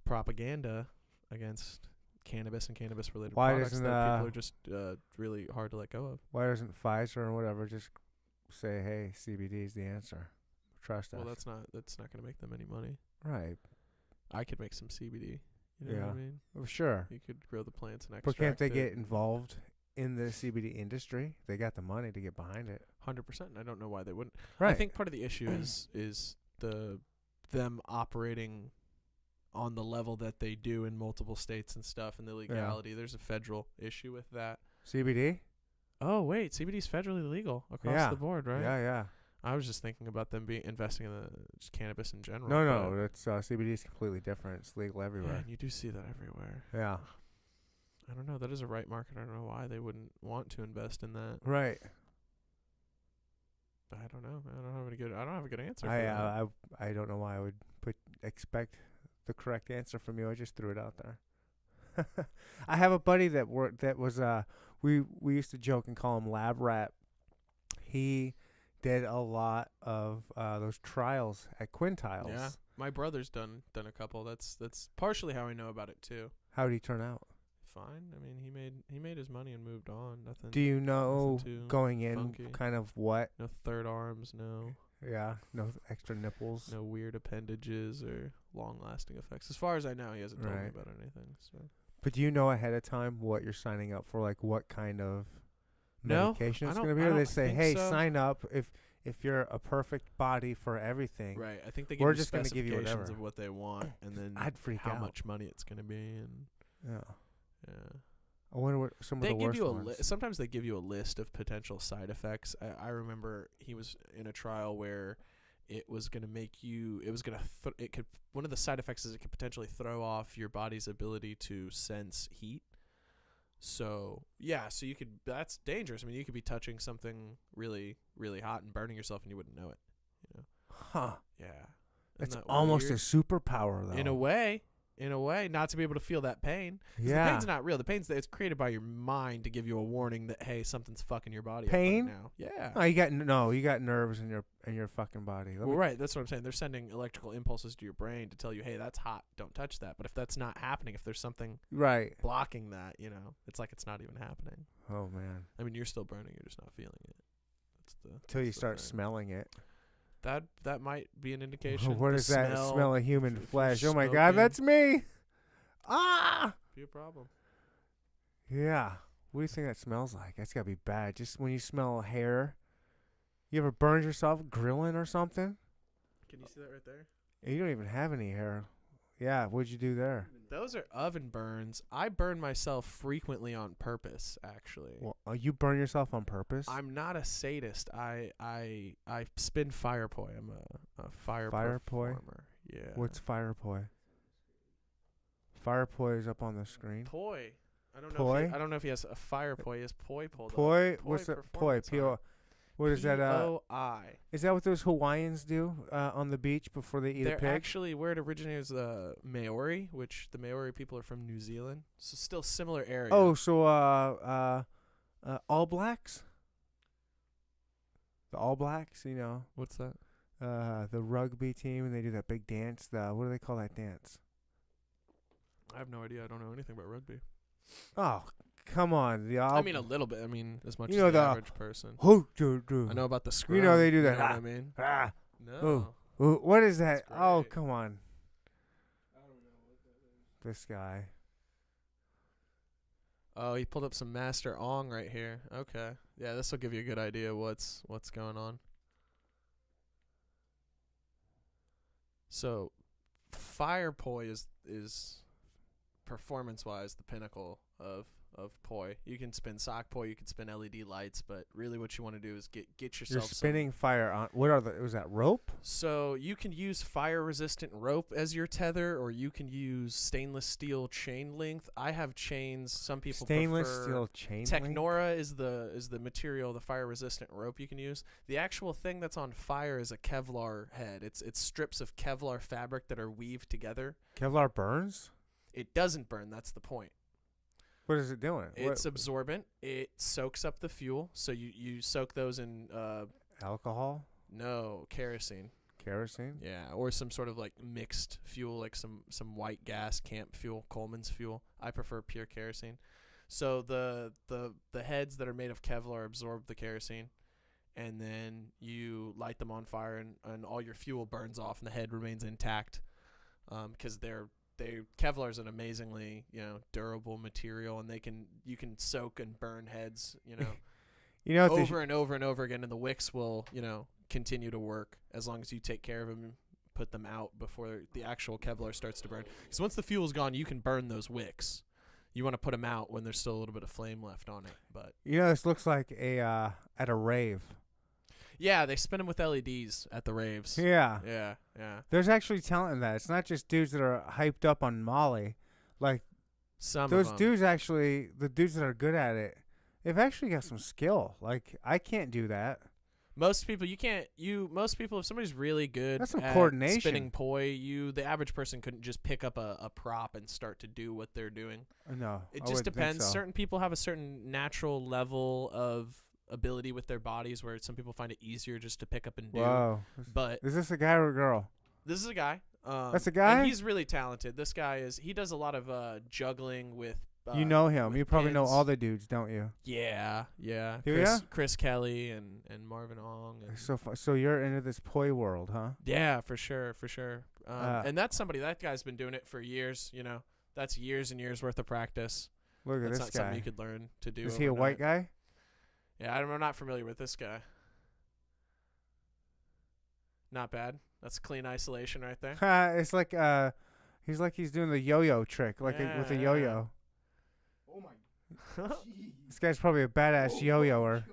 propaganda against cannabis and cannabis-related products that people are just really hard to let go of. Why doesn't Pfizer or whatever just say, "Hey, CBD is the answer. Trust us." Well, that's not going to make them any money. Right. I could make some CBD. You know what I mean? Well, sure. You could grow the plants and But extract can't they it. get involved in the CBD industry? They got the money to get behind it. 100%. I don't know why they wouldn't. Right. I think part of the issue is them operating on the level that they do in multiple states and stuff, and the legality. Yeah. There's a federal issue with that. CBD? Oh, wait. CBD's federally legal across the board, right? Yeah. I was just thinking about them investing in just cannabis in general. No. That's CBD is completely different. It's legal everywhere. Yeah, and you do see that everywhere. Yeah. I don't know. That is a right market. I don't know why they wouldn't want to invest in that. Right. I don't know. I don't have a good answer. I don't know why I would expect the correct answer from you. I just threw it out there. I have a buddy that was we used to joke and call him Lab Rat. He did a lot of those trials at Quintiles. Yeah, my brother's done a couple. That's partially how I know about it too. How did he turn out? Fine. I mean, he made his money and moved on. Nothing. Do you know nothing too going in funky. kind of what? No third arms. No. Yeah, no extra nipples. No weird appendages or long-lasting effects. As far as I know, he hasn't told me Right. about anything. So But do you know ahead of time what you're signing up for? Like what kind of No, medication I it's don't- going to be? I Or they don't say, think hey, so. sign up if you're a perfect body for everything. right, I think they give We're you just gonna give you specifications whatever. of what they want, and then I'd freak how out. much money it's going to be, and Yeah. yeah. I wonder what some They of the give worst you ones. sometimes they give you a list of potential side effects. I remember he was in a trial where it was going to make you. It was going to. It could. One of the side effects is it could potentially throw off your body's ability to sense heat. So yeah, so you could. That's dangerous. I mean, you could be touching something really, really hot and burning yourself, and you wouldn't know it. You know. Huh. Yeah. It's Isn't that almost weird? a superpower, though. In a way, not to be able to feel that pain. 'Cause Yeah. the pain's not real. The pain's it's created by your mind to give you a warning that hey, something's fucking your body Pain? up right now. Yeah. Oh, you got nerves in your fucking body. Let Well, me- right. That's what I'm saying. They're sending electrical impulses to your brain to tell you, hey, that's hot. Don't touch that. But if that's not happening, if there's something Right. blocking that, it's like it's not even happening. Oh man. I mean, you're still burning. You're just not feeling it. Till you that's the start thing. smelling it. That might be an indication. What The is that? Smell of human if you're flesh. Oh my God, smoking. that's me. Ah. Be a problem. Yeah. What do you think that smells like? That's gotta be bad. Just when you smell hair. You ever burned yourself grilling or something? Can you see that right there? You don't even have any hair. Yeah. What'd you do there? Those are oven burns. I burn myself frequently on purpose, actually. Well, you burn yourself on purpose? I'm not a sadist. I spin fire poi. I'm a fire poi? performer. Yeah. What's fire poi? Fire poi is up on the screen. poi? I don't know. Poi? I don't know if he has a fire poi. He has poi pulled up. Poi? What's that? Poi. performance P-O. art. What is that? P-O-I. Is that what those Hawaiians do on the beach before they eat a They're pig? actually where it originated is the Maori, which the Maori people are from New Zealand. So still similar area. Oh, so All Blacks. The All Blacks, What's that? the rugby team, and they do that big dance. What do they call that dance? I have no idea. I don't know anything about rugby. Oh, come on. I mean, a little bit. I mean, as much You as know the the- average person. do. I know about the scrum. You know they do that. You know what I mean? Ah, No. ooh, what is that? That's Oh, great. come on. This guy. Oh, he pulled up some Master Ong right here. Okay. Yeah, this will give you a good idea what's going on. So, fire poi is performance-wise the pinnacle of poi. You can spin sock poi, you can spin LED lights, but really what you want to do is get You're yourself some- spinning fire on. Was that rope? So you can use fire-resistant rope as your tether, or you can use stainless steel chain length. I have chains. Some people Stainless prefer steel chain link? Technora is the material, the fire-resistant rope you can use. The actual thing that's on fire is a Kevlar head. It's strips of Kevlar fabric that are weaved together. Kevlar burns? It doesn't burn. That's the point. What is it doing? It's absorbent. It soaks up the fuel. So you soak those in Alcohol? kerosene. Kerosene? Yeah, or some sort of like mixed fuel, like some white gas, camp fuel, Coleman's fuel. I prefer pure kerosene. So the heads that are made of Kevlar absorb the kerosene, and then you light them on fire, and all your fuel burns off, and the head remains intact, because Kevlar is an amazingly durable material, and you can soak and burn heads over and over and over again, and the wicks will continue to work as long as you take care of them and put them out before the actual Kevlar starts to burn. Because once the fuel's gone, you can burn those wicks. You want to put them out when there's still a little bit of flame left on it. But this looks like at a rave. yeah, they spin them with LEDs at the raves. Yeah. Yeah. There's actually talent in that. It's not just dudes that are hyped up on Molly. Like, Some those of them. dudes actually, the dudes that are good at it, they've actually got some skill. Like, I can't do that. Most people, most people, if somebody's really good That's some at coordination. spinning poi, the average person couldn't just pick up a prop and start to do what they're doing. No. It I just wouldn't think depends. so. Certain people have a certain natural level of ability with their bodies, where some people find it easier just to pick up and do. Whoa. But Is this a guy or a girl? this is a guy. That's a guy? And he's really talented. This guy he does a lot of juggling with You know him. with You probably know pins. all the dudes, don't you? Yeah. Do ya? Chris Kelly and Marvin Ong. And So you're into this poi world, huh? yeah, for sure. And that's that guy's been doing it for years. That's years and years worth of practice. Look at That's this not guy. something you could learn to do. Is he a white overnight. guy? Yeah, I'm not familiar with this guy. Not bad. That's clean isolation right there. It's like he's doing the yo-yo trick, with a yo-yo. Oh my. This guy's probably a badass yo-yoer.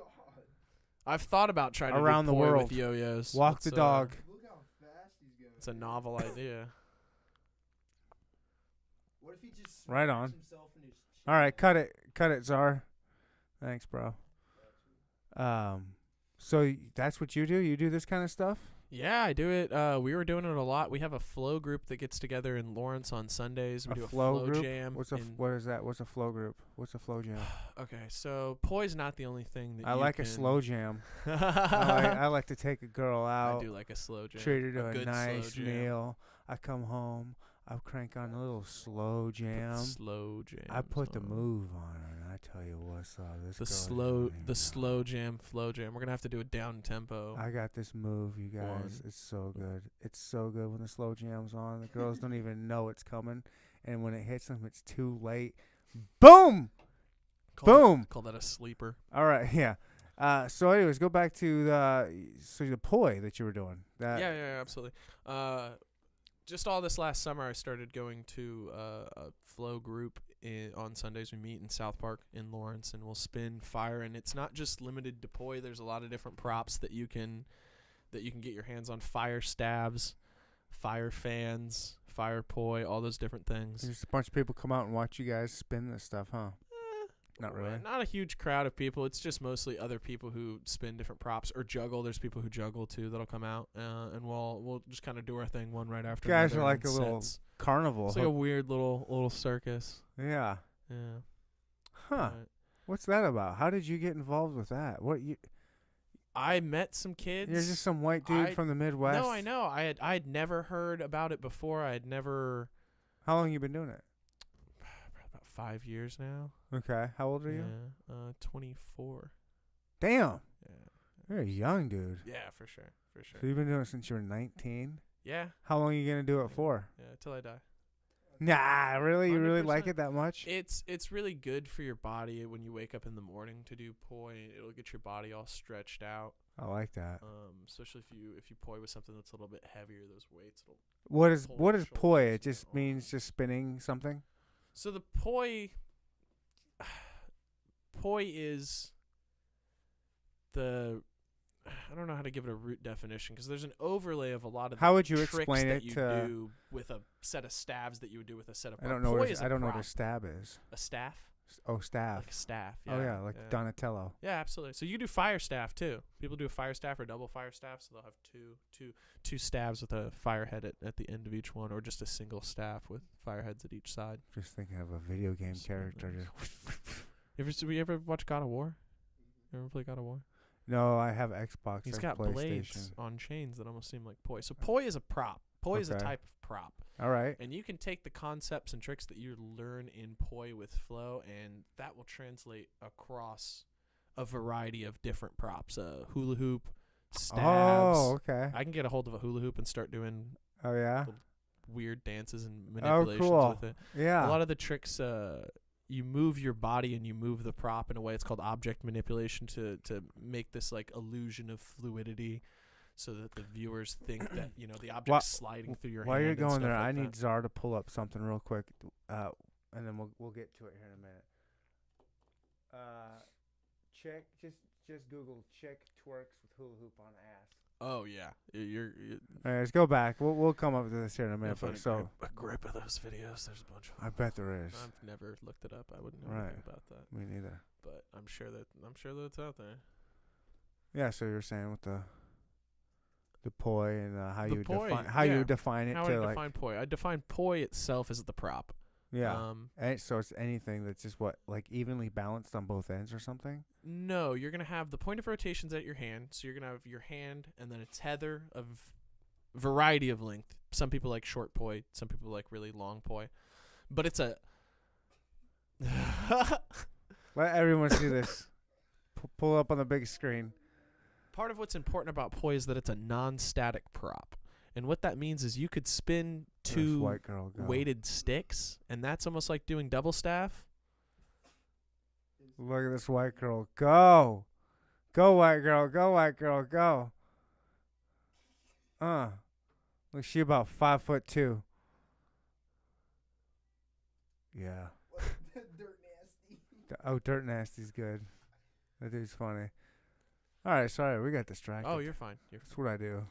I've thought about trying Around to the do poi world. with yo-yos. Walk the dog. Look how fast he's going. It's a novel idea. What if he just Right on. smacks himself in his chin? All right, cut it, Czar. Thanks, bro. So that's what you do? You do this kind of stuff? Yeah, I do it. We were doing it a lot. We have a flow group that gets together in Lawrence on Sundays. We do a flow group? jam. What is that? What's a flow group? What's a flow jam? Okay, so poi's not the only thing that I you like can a slow jam. I like to take a girl out. I do like a slow jam. Treat her to a good nice slow jam. meal. I come home. I crank on a little slow jam. Slow jam. I put the move on her, and I tell you what's up. The slow jam, flow jam. We're gonna have to do a down tempo. I got this move, you guys. One. It's so good. It's so good when the slow jam's on. The girls don't even know it's coming, and when it hits them, it's too late. Boom! Boom! Call that a sleeper. All right, yeah. So, anyways, go back to the poi that you were doing. Yeah, absolutely. Just all this last summer, I started going to a flow group on Sundays. We meet in South Park in Lawrence, and we'll spin fire. And it's not just limited to poi. There's a lot of different props that you can get your hands on: fire stabs, fire fans, fire poi, all those different things. Just a bunch of people come out and watch you guys spin this stuff, huh? Not really. Not a huge crowd of people. It's just mostly other people who spin different props or juggle. There's people who juggle too that'll come out, and we'll just kind of do our thing one right after Guys another. are like a little carnival. It's like a weird little circus. Yeah. Yeah. Huh. What's that about? How did you get involved with that? I met some kids. You're just some white dude from the Midwest. No, I know. I had never heard about it before. I had never. How long you been doing it? About 5 years now. Okay. How old are you? 24. Damn. Yeah. You're a young dude. Yeah, for sure. So you've been doing it since you were 19? Yeah. How long are you going to do it for? Yeah, till I die. Nah, really? You really 100%. like it that much? It's really good for your body when you wake up in the morning to do poi. It'll get your body all stretched out. I like that. Especially if you poi with something that's a little bit heavier, those weights will. What is pull what your is poi? shoulders It just and means arms. just spinning something? So the poi is I don't know how to give it a root definition because there's an overlay of a lot of How would you tricks explain that it you to- do with a set of stabs that you would do with a set of I don't know. poi is I don't know what prop. a stab is. A staff, Oh, staff. like a staff. Oh yeah, like Donatello. Yeah, absolutely. So you do fire staff too. People do a fire staff or double fire staff, so they'll have two stabs with a fire head at the end of each one, or just a single staff with fire heads at each side. Just thinking of a video game So character. nice. You ever watch God of War? You ever play God of War? No, I have Xbox. He's or got PlayStation. blades on chains that almost seem like poi. So poi is a prop. Poi is a Okay. type of prop. All right. And you can take the concepts and tricks that you learn in poi with flow, and that will translate across a variety of different props. Hula hoop, stabs. Oh, okay. I can get a hold of a hula hoop and start doing Oh yeah. weird dances and manipulations cool. with it. Yeah. A lot of the tricks, you move your body and you move the prop in a way. It's called object manipulation to make this like illusion of fluidity, so that the viewers think that the object's sliding through your While hand. you're and going stuff there, like I that. need Czar to pull up something real quick, and then we'll get to it here in a minute. Chick, just Google chick twerks with hula hoop on ass. Oh yeah, you're All right, let's go back. We'll come up with this here in a minute. find But so a grip of those videos. There's a bunch of them. I bet there is. I've never looked it up. I wouldn't know Right. anything about that. Me neither. But I'm sure that it's out there. Yeah. So you're saying with the poi and how The you poi, define how yeah. you define it How to I like define poi? I define poi itself as the prop. yeah. And so it's anything that's just like evenly balanced on both ends or something. No, you're gonna have the point of rotations at your hand. So you're gonna have your hand and then a tether of variety of length. Some people like short poi. Some people like really long poi. But Let everyone see this. Pull up on the big screen. Part of what's important about poi is that it's a non-static prop. And what that means is you could spin This 2 white girl go. weighted sticks, and that's almost like doing double staff. Look at this white girl go. Go, white girl. Go, white girl. Go. Look, she about 5'2". Yeah. Dirt nasty. Oh, Dirt Nasty's good. That dude's funny. All right, sorry, we got distracted. Oh, you're fine. That's what I do.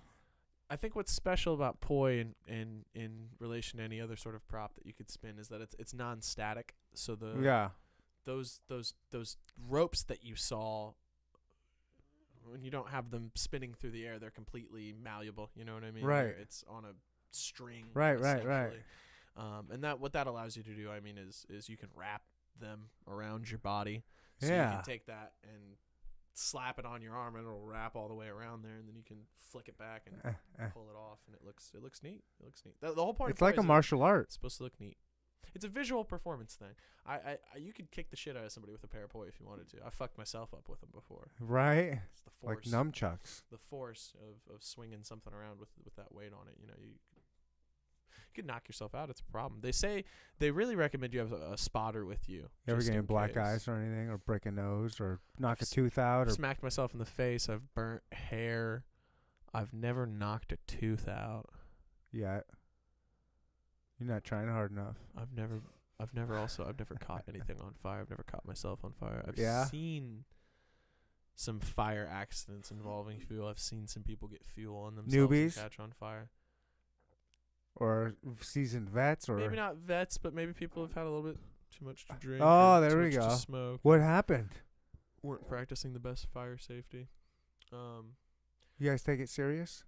I think what's special about poi in relation to any other sort of prop that you could spin is that it's non-static. So those ropes that you saw, when you don't have them spinning through the air, they're completely malleable. You know what I mean? Right. It's on a string. Right. essentially. And what that allows you to do, I mean, is you can wrap them around your body. So you can take that and slap it on your arm, and it'll wrap all the way around there, and then you can flick it back and pull it off, and it looks neat. It looks neat. The whole point. It's like a martial art. It's supposed to look neat. It's a visual performance thing. You could kick the shit out of somebody with a pair of poi if you wanted to. I fucked myself up with them before. Right. It's the force. Like nunchucks. The force of swinging something around with that weight on it. You know, you could knock yourself out. It's a problem. They really recommend you have a spotter with you. You ever just getting in black case. eyes or anything, or break a nose, or knock a tooth out, or Smacked myself in the face. I've burnt hair. I've never knocked a tooth out. yet? You're not trying hard enough. I've never caught anything on fire. I've never caught myself on fire. I've Yeah? seen some fire accidents involving fuel. I've seen some people get fuel on themselves Newbies? and catch on fire. Or seasoned vets, or Maybe not vets, but maybe people have had a little bit too much to drink. Oh, or there too we much go. To smoke. what happened? Weren't practicing the best fire safety. You guys take it serious?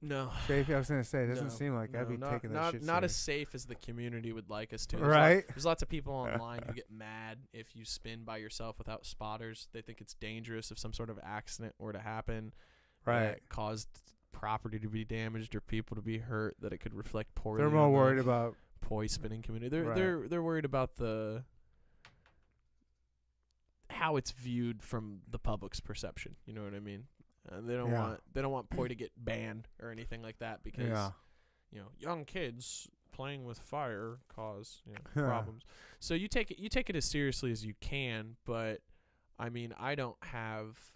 No. Safety? I was gonna say, it doesn't No, seem like I'd be not, taking that not, shit not as serious. safe as the community would like us to. Right. There's lots of people online who get mad if you spin by yourself without spotters. They think it's dangerous if some sort of accident were to happen Right. that caused property to be damaged or people to be hurt, that it could reflect poorly. They're more on the worried about. poi spinning community. They're Right. they're worried about how it's viewed from the public's perception. You know what I mean? They don't want poi to get banned or anything like that because Yeah. young kids playing with fire cause problems. So you take it as seriously as you can, but I mean, I don't have.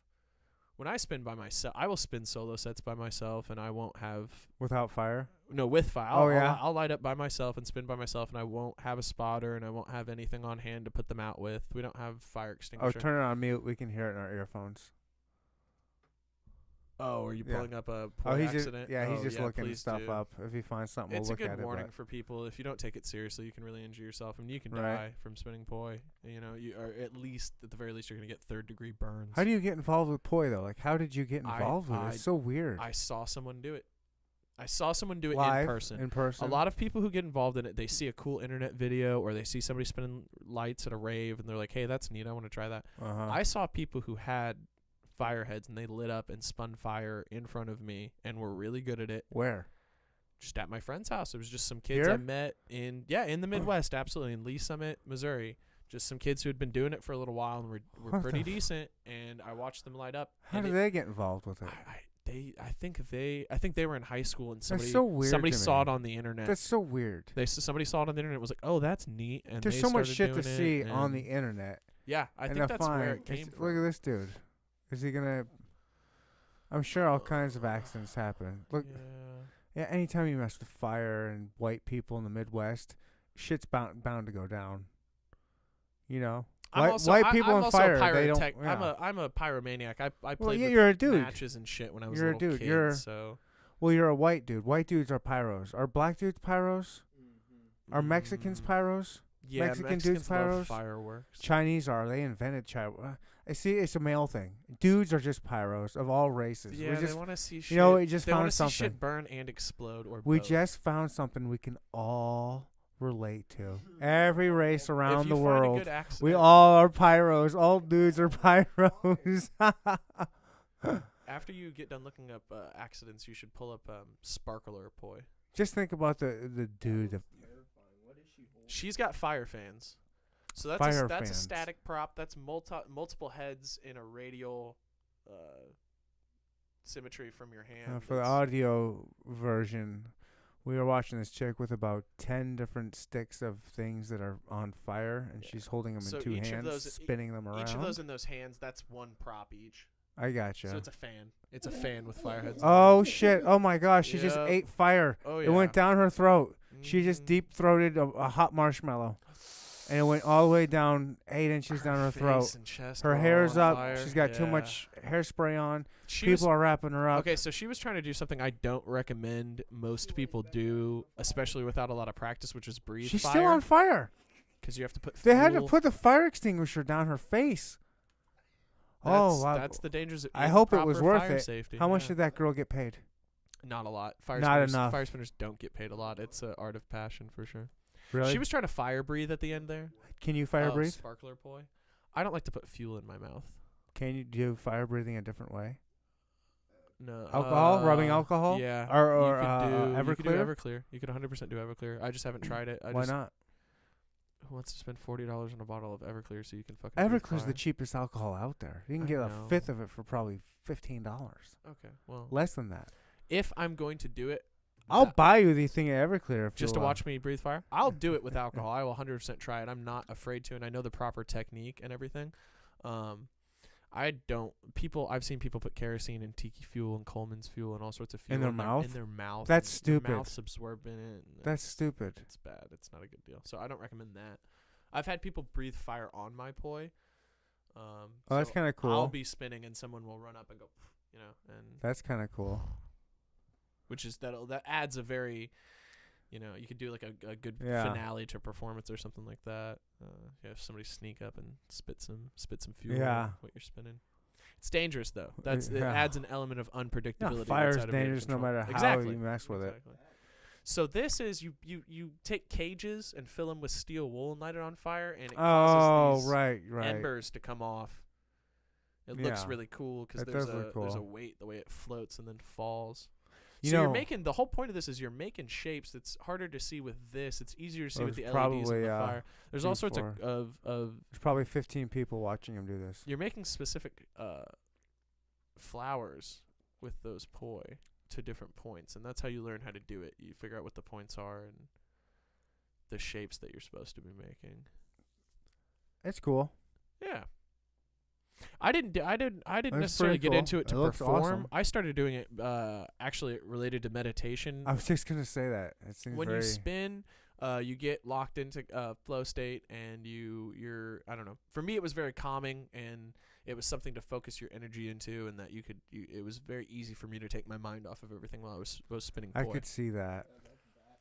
When I spin by myself, I will spin solo sets by myself, and I won't have Without fire? no with fire. Oh, yeah? I'll light up by myself and spin by myself, and I won't have a spotter, and I won't have anything on hand to put them out with. We don't have fire Oh, extinguisher. turn it on mute. We can hear it in our earphones. Oh, are you Yeah. pulling up a Oh, poi he's just accident? he's just looking please stuff do. up. If he finds something, It's we'll a look good at it. warning but- for people. If you don't take it seriously, you can really injure yourself, and you can Right. die from spinning poi. Or at the very least, you're gonna get third-degree burns. How do you get involved with poi though? Like, how did you get I- involved with it? I- It's so weird. I saw someone do it. I saw someone do it Live, in person. In person. A lot of people who get involved in it, they see a cool internet video or they see somebody spinning lights at a rave, and they're like, "Hey, that's neat. I want to try that." Uh-huh. I saw people who had fire heads and they lit up and spun fire in front of me and were really good at it. Where? Just at my friend's house. It was just some kids I Here? met in the Midwest, absolutely, in Lee Summit, Missouri. Just some kids who had been doing it for a little while and were What pretty the decent, and I watched them light up. How and did they get involved with it? I think they were in high school and somebody so weird somebody to saw me. it on the internet. That's so weird. Somebody saw it on the internet and was like, "Oh, that's neat." And There's they so much started shit to doing it, see on and the internet. Yeah, I and think to that's where find- it came Look from. at this dude. Is he gonna? I'm sure all kinds of accidents happen. Look, yeah. Anytime you mess with fire and white people in the Midwest, shit's bound to go down. You know, white people I'm on fire. They don't. pyrotech- Yeah. I'm a pyromaniac. I Well, played yeah, with you're a dude. matches and shit when I was You're a a little dude. kid. You're- So Well, you're a white dude. White dudes are pyros. Are black dudes pyros? Are Mexicans Mm, pyros? Yeah, Mexican dudes Mexicans love pyros? fireworks. Chinese are. They invented pyro. I see. It's a male thing. Dudes are just pyros of all races. Yeah, we they just, want to see shit. you know, we just they want found to see something. shit burn and explode, or We both. just found something we can all relate to. Every race around if you the find world. a good accident, We all are pyros. All dudes are pyros. after you get done looking up accidents, you should pull up Sparkler Poi. Just think about the dude. She's got fire fans. So that's Fire that's a fans. static prop. That's multiple heads in a radial symmetry from your hand. For the audio version, we were watching this chick with about 10 different sticks of things that are on fire, and she's holding them So in two each of hands, those- spinning them around. Each of those in those hands, that's one prop each. I gotcha. So it's a fan. It's a fan with fire heads. Oh, shit. Oh, my gosh. She just Yep. ate fire. Oh, It went down her throat. She just Mhm. deep-throated a hot marshmallow. And it went all the way down 8 inches down her face throat. and chest Her were all hair's on up. fire. She's got too Yeah. much hairspray on. She People was, are wrapping her up. okay, so she was trying to do something I don't recommend most people do, especially without a lot of practice, which is breathe She's fire. still on fire. Because you have to put They had to fuel- put the fire extinguisher down her face. That's, wow. that's the dangers of I hope it was improper worth fire it. safety. How much yeah. did that girl get paid? Not a lot. Fire Not spinners, enough. Fire spinners don't get paid a lot. It's an art of passion for sure. Really? She was trying to fire breathe at the end there. Can you fire breathe? Sparkler poi. I don't like to put fuel in my mouth. Can you do fire breathing a different way? No. Alcohol? Rubbing alcohol? Yeah. Or you could do Everclear? Everclear. You could 100% do Everclear. I just haven't tried it. Why not? Who wants to spend $40 on a bottle of Everclear so you can fucking breathe Everclear's the fire? cheapest alcohol out there. You can I get know. a fifth of it for probably $15. Okay. Well, Less than that. if I'm going to do it, I'll that- buy you the thing of Everclear if just you to watch me breathe fire. I'll do it with alcohol. I will 100% try it. I'm not afraid to, and I know the proper technique and everything. I don't. I've seen people put kerosene and tiki fuel and Coleman's fuel and all sorts of fuel In their mouth? In their mouth. That's and their stupid. mouth's absorbing it. and That's stupid. It's bad. It's not a good deal. So I don't recommend that. I've had people breathe fire on my poi. Oh, that's so kind of cool. I'll be spinning and someone will run up and go, and That's kind of cool. which is that adds a very, you could do like a good Yeah. finale to a performance or something like that. If somebody sneak up and spit some fuel Yeah. on what you're spinning. It's dangerous though. It Yeah. adds an element of unpredictability. Yeah, fire's outside of your dangerous no control. matter how Exactly. you mess with it. Exactly. So this is you take cages and fill them with steel wool and light it on fire, and it causes these right. embers to come off. It looks Yeah. really cool because It there's does look there's a cool. weight the way it floats and then falls. You So know, you're making the whole point of this is you're making shapes that's harder to see with this. It's easier to see with the There's LEDs and probably, the fire. There's all sorts before. of there's probably 15 people watching him do this. you're making specific flowers with those poi to different points, and that's how you learn how to do it. You figure out what the points are and the shapes that you're supposed to be making. It's cool. Yeah. I didn't That's necessarily pretty get cool. into it It to looks perform. awesome. I started doing it actually related to meditation. I was just gonna say that. It seems When very. you spin, you get locked into flow state, and you're I don't know. For me, it was very calming, and it was something to focus your energy into, and that it was very easy for me to take my mind off of everything while I was spinning I poi. could see that.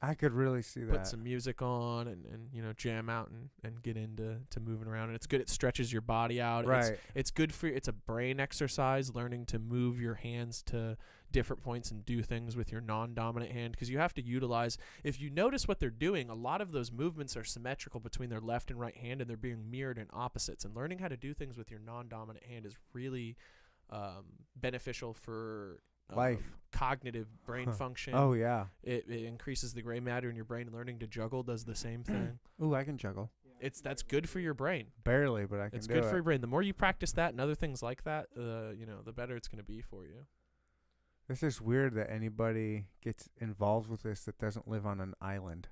I could really see Put that. some music on and jam out and get into moving around, and it's good. It stretches your body out. Right. It's good for it's a brain exercise, learning to move your hands to different points and do things with your non-dominant hand, because you have to utilize, if you notice what they're doing, a lot of those movements are symmetrical between their left and right hand, and they're being mirrored in opposites, and learning how to do things with your non-dominant hand is really beneficial for Life. cognitive brain function. Oh yeah. It increases the gray matter in your brain. Learning to juggle does the same thing. Ooh, I can juggle. That's good for your brain. Barely, but I can It's do good it. for your brain. The more you practice that and other things like that, the better it's going to be for you. It's just weird that anybody gets involved with this that doesn't live on an island.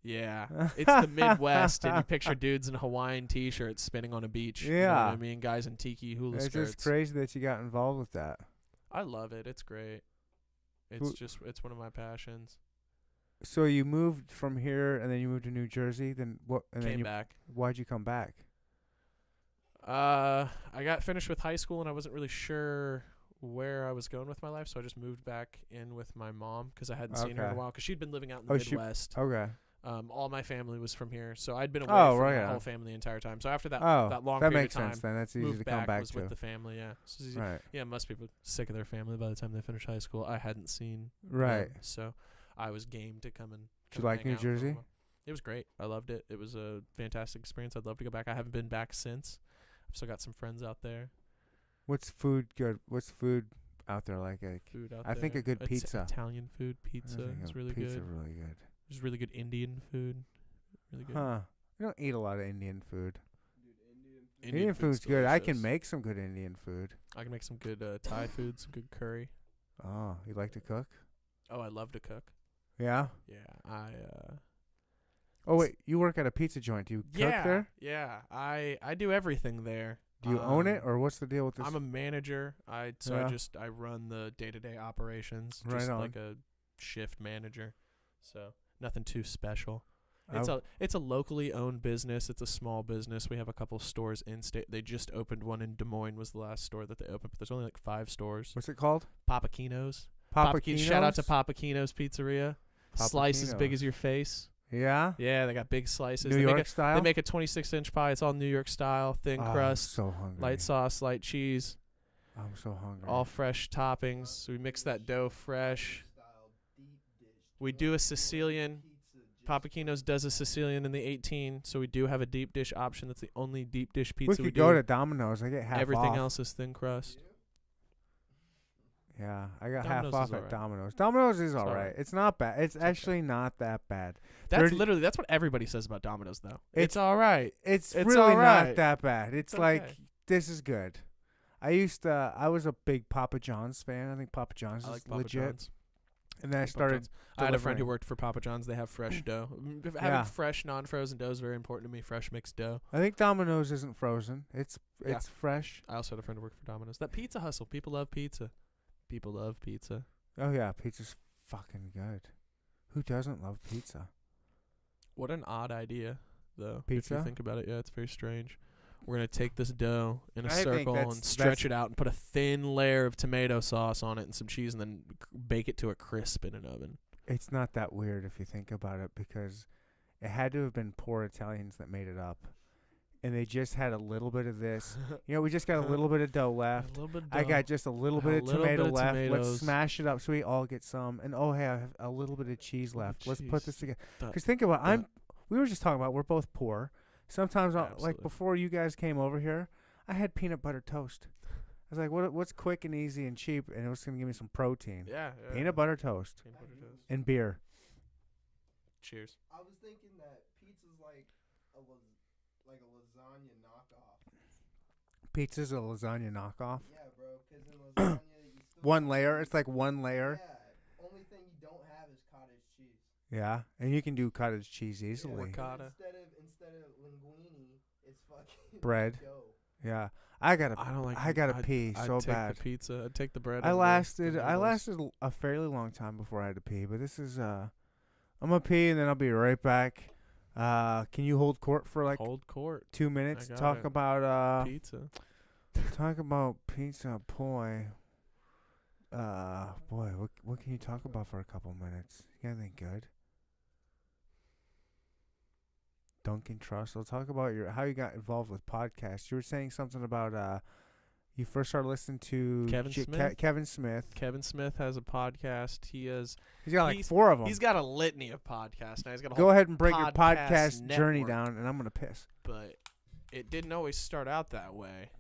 Yeah, it's the Midwest, and you picture dudes in Hawaiian t-shirts spinning on a beach. You know Yeah. what I mean, guys in tiki hula It's skirts. just crazy that you got involved with that. I love it. It's great. It's one of my passions. So you moved from here, and then you moved to New Jersey. Then what? And then Came you, back. why'd you come back? I got finished with high school, and I wasn't really sure where I was going with my life, so I just moved back in with my mom because I hadn't seen her in a Okay. while, because she'd been living out in the Oh, she- Midwest. Okay. All my family was from here, so I'd been away Oh, from right, my yeah. whole family the entire time. So after that Oh, long that period makes of time, sense then. That's easy moved to come back was to. with the family. Yeah, so Right. yeah, most people sick of their family by the time they finish high school. I hadn't seen Right. them, so I was game to come and. Did you come like hang New out for a Jersey? while. It was great. I loved it. It was a fantastic experience. I'd love to go back. I haven't been back since. I've still got some friends out there. What's food good? What's food out there like? Food out I think there. a good It's pizza. Italian food, I pizza think is a really pizza good. really good. There's really good Indian food. Really good. Huh. We don't eat a lot of Indian food. Dude, Indian food's good. I can delicious. make some good Indian food. I can make some good Thai food, some good curry. Oh, you like to cook? Oh, I love to cook. Yeah. Yeah, Oh wait, you work at a pizza joint. Do you cook there? Yeah, I do everything there. Do you own it, or what's the deal with this? I'm a manager. I Yeah. run the day-to-day operations, Right just on. like a shift manager. So nothing too special. Oh. It's a locally owned business. It's a small business. We have a couple stores in state. They just opened one in Des Moines. Was the last store that they opened, but there's only like 5 stores. What's it called? Papaquino's. Papaquino's? Shout out to Papaquino's Pizzeria. Slice as big Papaquino's. as your face. Yeah. Yeah, they got big slices. New they York make style. They make a 26-inch pie. It's all New York style, thin Oh, crust, I'm so hungry. light sauce, light cheese, I'm so hungry. all fresh toppings. So we mix that dough fresh. We do a Sicilian. Papaquino's does a Sicilian in the 18, so we do have a deep dish option. That's the only deep dish we pizza could we go do. to Domino's. I get half Everything off. else is thin crust. Yeah, I got Domino's half is off at alright. Domino's. Domino's is all alright. right. It's not bad. It's okay. actually not that bad. That's 30 literally that's what everybody says about Domino's, though. It's It's- all right. It's It's really all right. not that bad. It's like okay. this is good. I was a big Papa John's fan. I think Papa John's I is like Papa legit. John's. And then I Like Papa started. John's. I had a friend who delivering. worked for Papa John's. They have fresh dough. Having Yeah. fresh, non-frozen dough is very important to me. Fresh mixed dough. I think Domino's isn't frozen. It's Yeah. fresh. I also had a friend who worked for Domino's. That pizza hustle. People love pizza. People love pizza. Oh yeah, pizza's fucking good. Who doesn't love pizza? What an odd idea, though. If Pizza? you think about it, yeah, it's very strange. We're going to take this dough in a I think circle that's- and stretch it out and put a thin layer of tomato sauce on it and some cheese and then bake it to a crisp in an oven. It's not that weird if you think about it, because it had to have been poor Italians that made it up. And they just had a little bit of this. You know, we just got a little bit of dough A left. little bit of I dough. got just a little A bit of little tomato bit of left. tomatoes. Let's smash it up so we all get some. And oh, hey, I have a little bit of cheese Little left. Let's put cheese. this together. That- Because think about that- we were just talking about we're both poor. Sometimes, like Absolutely. before you guys came over here, I had peanut butter toast. I was like, what's quick and easy and cheap? And it was going to give me some protein. Yeah. Peanut butter toast Peanut butter toast. and beer. Cheers. I was thinking that pizza's like a lasagna knockoff. Pizza's a lasagna knockoff. Yeah, bro. Because in lasagna, you still One have layer. cheese. It's like one layer. Yeah. Only thing you don't have is cottage cheese. Yeah. And you can do cottage cheese Yeah, easily. Ricotta. Instead of linguine, it's fucking Bread. dough. Yeah. I gotta I'd pee so take bad. the pizza. I'd take the bread. I and the lasted noodles. a fairly long time before I had to pee, but this is I'm gonna pee and then I'll be right back. Can you hold court for like Hold court. 2 minutes to got talk it. about Pizza. talk about pizza boy. Boy, what can you talk about for a couple minutes? You got anything good? Duncan Trust. I'll talk about how you got involved with podcasts. You were saying something about you first started listening to Kevin Smith? Kevin Smith. Kevin Smith has a podcast. He's got like He's- 4 of them. got a litany of podcasts now. He's got a Go whole ahead and break your podcast podcast journey network. down, and I'm gonna piss. But it didn't always start out that way.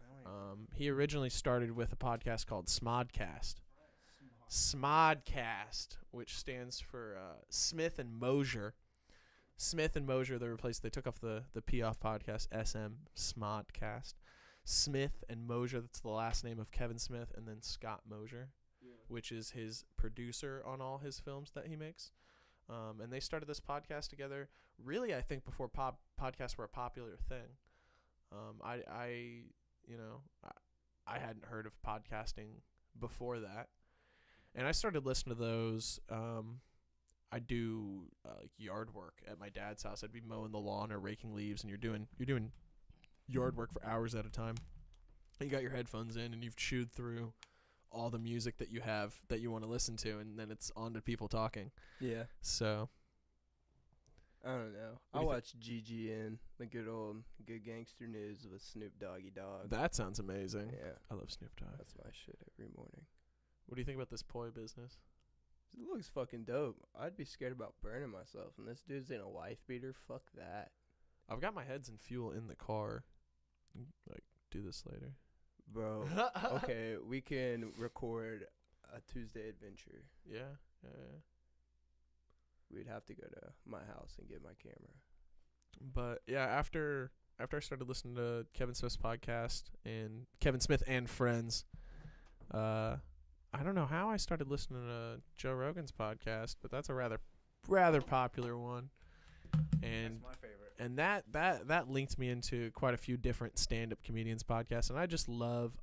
He originally started with a podcast called Smodcast. Smodcast, which stands for Smith and Mosier. Smith and Mosier, they took off the P off podcast, SM, Smodcast. Smith and Mosier, that's the last name of Kevin Smith, and then Scott Mosier, which is his producer on all his films that he makes. And they started this podcast together, really, I think, before podcasts were a popular thing. I hadn't heard of podcasting before that. And I started listening to those. I do yard work at my dad's house. I'd be mowing the lawn or raking leaves, and you're doing yard work for hours at a time. You got your headphones in, and you've chewed through all the music that you have that you want to listen to, and then it's on to people talking. Yeah. So I don't know. What do I you watch GGN, the good gangster news with Snoop Doggy Dogg. that sounds amazing. Yeah, I love Snoop Dogg. that's my shit every morning. What do you think about this poi business? It looks fucking dope. I'd be scared about burning myself, and this dude's in a wife beater. Fuck that, I've got my heads and fuel in the car. Like, do this later. bro. Okay, we can record a Tuesday adventure. Yeah. We'd have to go to my house and get my camera. But yeah, after I started listening to Kevin Smith's podcast and Kevin Smith and Friends, I don't know how I started listening to Joe Rogan's podcast, but that's a rather popular one. And That's my favorite. and that linked me into quite a few different stand-up comedians podcasts, and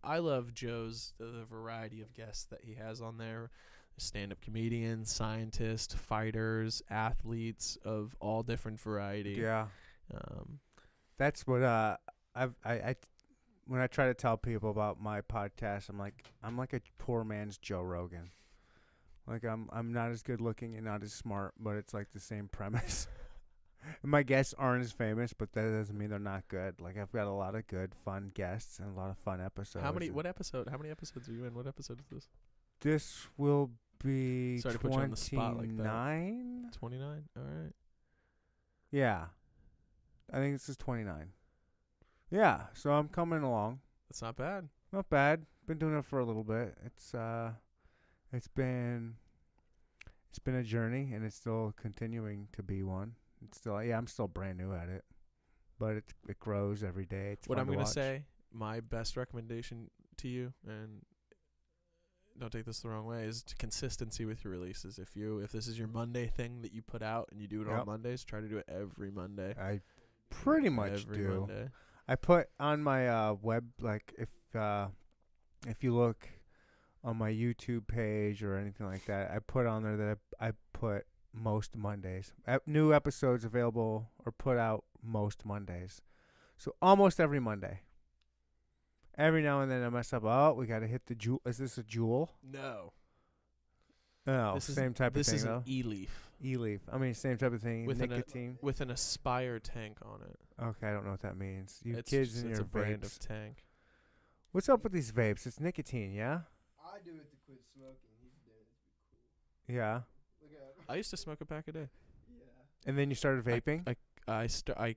I love Joe's the variety of guests that he has on there. Stand-up comedians, scientists, fighters, athletes of all different variety. Yeah. That's what I when I try to tell people about my podcast, I'm like a poor man's Joe Rogan. Like I'm not as good looking and not as smart, but it's like the same premise. And my guests aren't as famous, but that doesn't mean they're not good. Like I've got a lot of good, fun guests and a lot of fun episodes. How many episodes are you in? What episode is this? This will be Sorry to put you on the spot like that. 29. 29. All right. Yeah, I think this is 29. Yeah, so I'm coming along. That's not bad. Not bad. Been doing it for a little bit. It's been a journey, and it's still continuing to be one. It's still I'm still brand new at it, but it grows every day. It's What fun I'm to gonna watch. say, my best recommendation to you, and don't take this the wrong way, is to consistency with your releases. If this is your Monday thing that you put out and you do it Yep. on Mondays, try to do it every Monday. I pretty much Every do. Monday. I put on my web, like if you look on my YouTube page or anything like that, I put on there that I put most Mondays. New episodes available or put out most Mondays. So almost every Monday. Every now and then I mess up. Oh, we got to hit the jewel. Is this a jewel? No. No, This is- same type of This thing is though. an e-leaf E-leaf. I mean, same type of thing. With an- Nicotine. with an Aspire tank on it. Okay, I don't know what that means. You It's kids just- and it's your a brand vapes. of tank. What's up with these vapes? It's nicotine, yeah? I do it to quit smoking. He's doing it to be cool. Yeah. Look at him. I used to smoke a pack a day. Yeah. And then you started vaping? I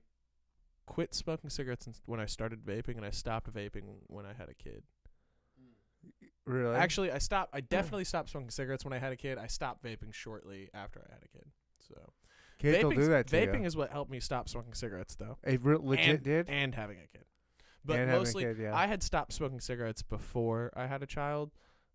quit smoking cigarettes when I started vaping, and I stopped vaping when I had a kid. Really? Actually, I definitely stopped smoking cigarettes when I had a kid. I stopped vaping shortly after I had a kid. So kids will do that to vaping you. is what helped me stop smoking cigarettes, though. It legit and, did? And having a kid. But And having a mostly, kid, yeah. I had stopped smoking cigarettes before I had a child.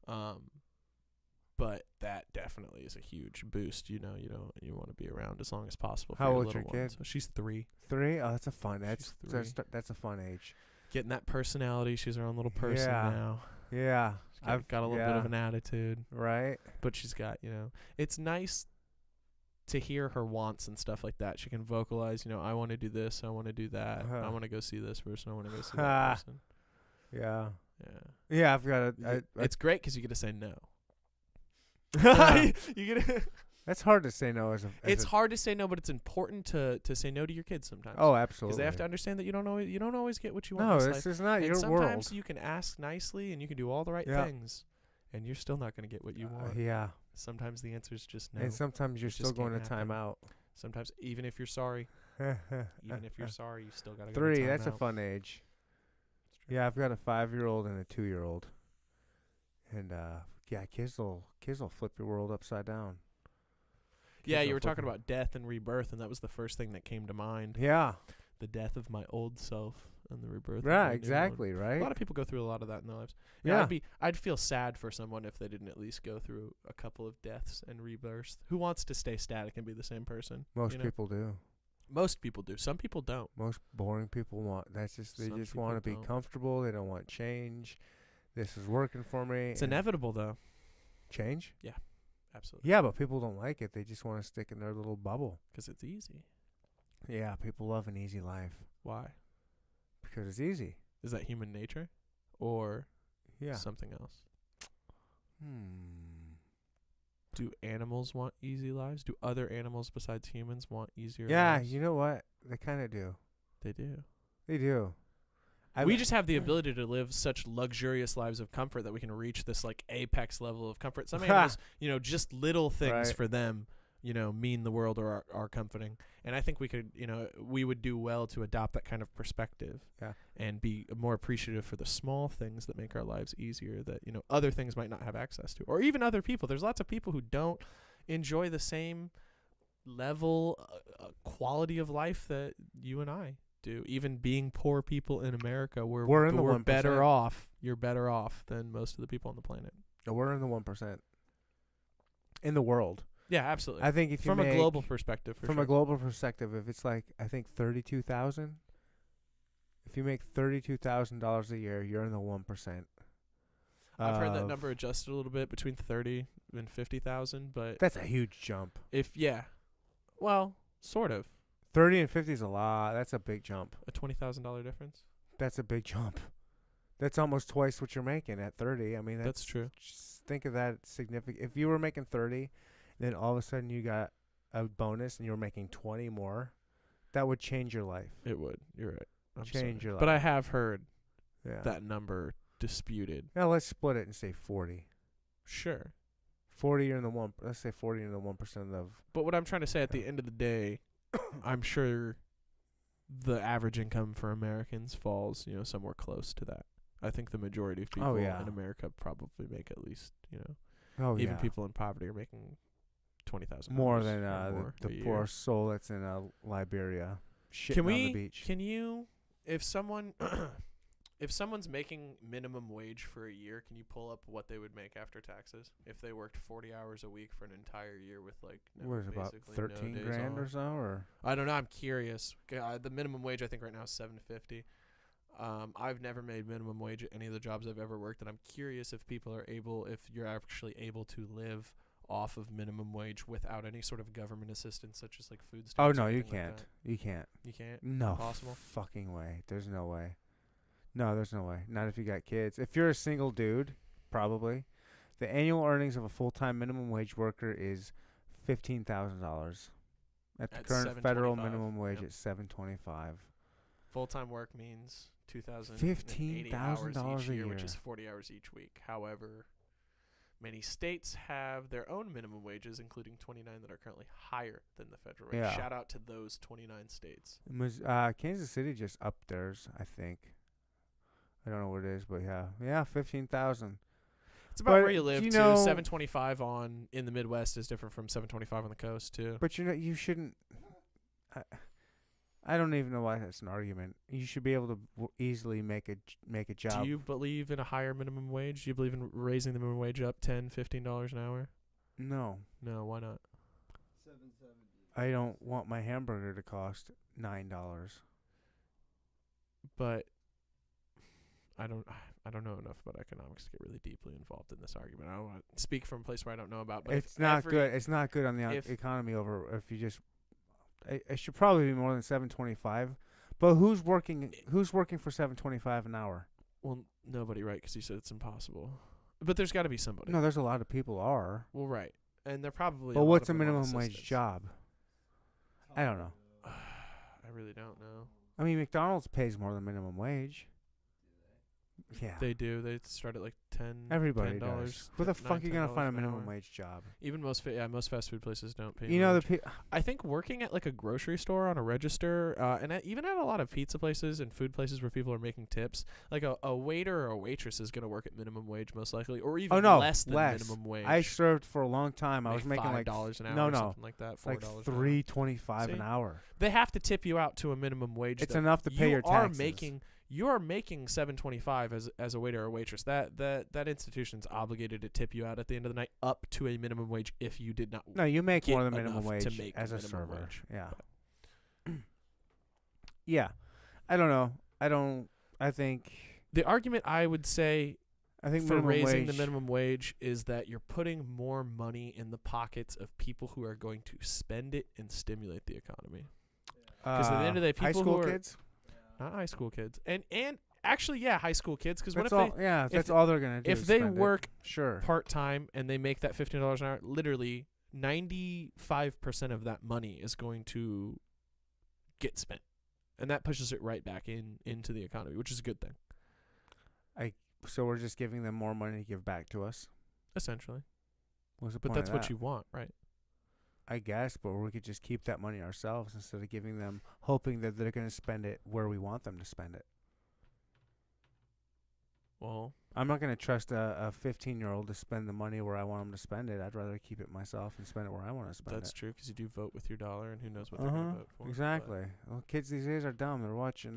But that definitely is a huge boost. You want to be around as long as possible for How your old's little your one. kid? So she's 3. 3? Oh, that's a fun. That's She's 3. that's a fun age. Getting that personality. She's her own little person Yeah. now. Yeah. She's got a little bit of an attitude. Right? But she's got, it's nice to hear her wants and stuff like that. She can vocalize, I want to do this, I want to do that, I Uh-huh. want to go see this person, I want to go see that person. Yeah. Yeah. Yeah, I've got a It's great because you get to say no. Yeah. You get. That's hard to say no as a It's hard to say no, but it's important to say no to your kids sometimes. Oh, Because absolutely. they have to understand that you don't always get what you want. No, in this this life. is not And your sometimes world. you can ask nicely and you can do all the right Yeah. things, and you're still not going to get what you want. Yeah. Sometimes the answer is just no. And sometimes you're It still just going to can't happen. timeout. Sometimes, even if you're sorry, even if you're sorry, you still got to go 3, to that's a timeout. fun age. Yeah, I've got a 5-year-old and a 2-year-old. And yeah, kids will flip your world upside down. Yeah, Kids you will were talking flip about death and rebirth, and that was the first thing that came to mind. it. Yeah. The death of my old self and the rebirth. of Right, my new exactly, one. right? A lot of people go through a lot of that in their lives. Yeah. I'd feel sad for someone if they didn't at least go through a couple of deaths and rebirths. Who wants to stay static and be the same person? Most people do. Most people do. Some people don't. Most boring people want. They just Some want to be people don't. comfortable. They don't want change. This is working for me. It's and inevitable, though. change. Absolutely. Yeah, but people don't like it. They just want to stick in their little bubble. Because it's easy. Yeah, people love an easy life Why? because it's easy. Is that human nature, or Yeah. something else? Hmm. Do animals want easy lives? Do other animals besides humans want easier Yeah, lives? you know what? They kind of do. They do. They do. We just have the ability to live such luxurious lives of comfort that we can reach this like apex level of comfort. Some animals, just little things Right. for them, mean the world or are comforting. And I think we would do well to adopt that kind of perspective. Yeah. And be more appreciative for the small things that make our lives easier that, other things might not have access to. Or even other people. There's lots of people who don't enjoy the same level quality of life that you and I do. Even being poor people in America, We're in the we're 1%. better off. You're better off than most of the people on the planet. No, we're in the 1% in the world. Yeah, absolutely. I think if you from a make- global perspective, for from sure. a global perspective, if it's like I think 32,000, if you make $32,000 a year, you're in the 1%. I've heard that number adjusted a little bit between 30 and 50,000, but That's a huge jump. well, sort of 30 and 50 is a lot. That's a big jump. a $20,000 difference. That's a big jump. That's almost twice what you're making at 30. I mean, That's true. Just think of that significant. If you were making 30, then all of a sudden you got a bonus and you were making 20 more, that would change your life. It would. You're right. I'm Change sorry. your But I life. have heard Yeah. that number disputed. Now let's split it and say 40. Sure. 40 you're in the one. Let's say 40 in the 1% of. But what I'm trying to say at the end of the day, I'm sure the average income for Americans falls, somewhere close to that. I think the majority of people yeah. in America probably make at least, Oh even yeah. people in poverty are making $20,000 more than more the a year. poor soul that's in Liberia. Shitting Can on we? the beach. Can you? If someone, if someone's making minimum wage for a year, can you pull up what they would make after taxes if they worked 40 hours a week for an entire year with What is it, about basically 13 no days grand off? or so, or I don't know. I'm curious. The minimum wage I think right now is $7.50. I've never made minimum wage at any of the jobs I've ever worked, and I'm curious if people are able, if you're actually able to live off of minimum wage without any sort of government assistance, such as like food stamps. oh or no, you anything like can't. that. You can't. You can't. No Impossible? fucking way. There's no way. No, there's no way. Not if you got kids. If you're a single dude, probably. The annual earnings of a full-time minimum wage worker is $15,000. At the At current federal $7.25, minimum wage, yep. it's $7.25. Full-time work means 15,000 hours dollars each a year, which is year. 40 hours each week. However, many states have their own minimum wages, including 29 that are currently higher than the federal rate. Yeah. Shout out to those 29 states. Kansas City just upped theirs, I think. I don't know what it is, but yeah, 15,000. It's about But, where you live you too. know- 725 in the Midwest is different from 725 on the coast too. But you shouldn't. I don't even know why that's an argument. You should be able to easily make a job. Do you believe in a higher minimum wage? Do you believe in raising the minimum wage up $10, $15 an hour? No, No, why not? 770. I don't want my hamburger to cost $9. But I don't know enough about economics to get really deeply involved in this argument. I don't want to speak from a place where I don't know about. But It's not good. It's not good on the if- economy over if you just. It should probably be more than $7.25. But who's working? Who's working for $7.25 an hour? Well, nobody, right? Because you said it's impossible. But there's got to be somebody. No, there's a lot of people are. Well, right, and they're probably. But lot what's of a them on minimum wage assistance. job? I don't know. I really don't know. I mean, McDonald's pays more than minimum wage. Yeah. They do. They start at like $10. Everybody $10, does. Where the fuck are you gonna $9, find a $10 minimum an hour. wage job? Even most fast food places don't pay. You know minimum the wage. I think working at like a grocery store on a register, even at a lot of pizza places and food places where people are making tips, like a waiter or a waitress is gonna work at minimum wage most likely, or even less than minimum wage. I served for a long time. I Make was making like $5 an hour, no, or no, something like that. $4 like an hour. $3.25 an See? hour. They have to tip you out to a minimum wage. It's though. enough to pay your taxes. You are making $7.25 as a waiter or waitress. That institution's obligated to tip you out at the end of the night up to a minimum wage if you did not. No, you make get more than minimum enough to wage make as a minimum server. wage. Yeah. Yeah. I don't know. I think The argument I would say for minimum raising the wage- minimum wage is that you're putting more money in the pockets of people who are going to spend it and stimulate the economy. 'Cause at the end of the day, high people school who are- kids. Not high school kids, and actually, yeah, high school kids. Because what That's if all. they Yeah, if that's th- all they're gonna do. if is they spend it. work Sure. part time and they make that $15 an hour? Literally, 95% of that money is going to get spent, and that pushes it right back into the economy, which is a good thing. So we're just giving them more money to give back to us. Essentially. What's the But point that's of what that? you want, right? I guess, but we could just keep that money ourselves instead of giving them, hoping that they're going to spend it where we want them to spend it. Well, I'm not gonna trust a 15-year-old to spend the money where I want them to spend it. I'd rather keep it myself and spend it where I want to spend That's it. true, 'cause you do vote with your dollar, and who knows what they're gonna vote for. but Exactly. Well, kids these days are dumb. They're watching.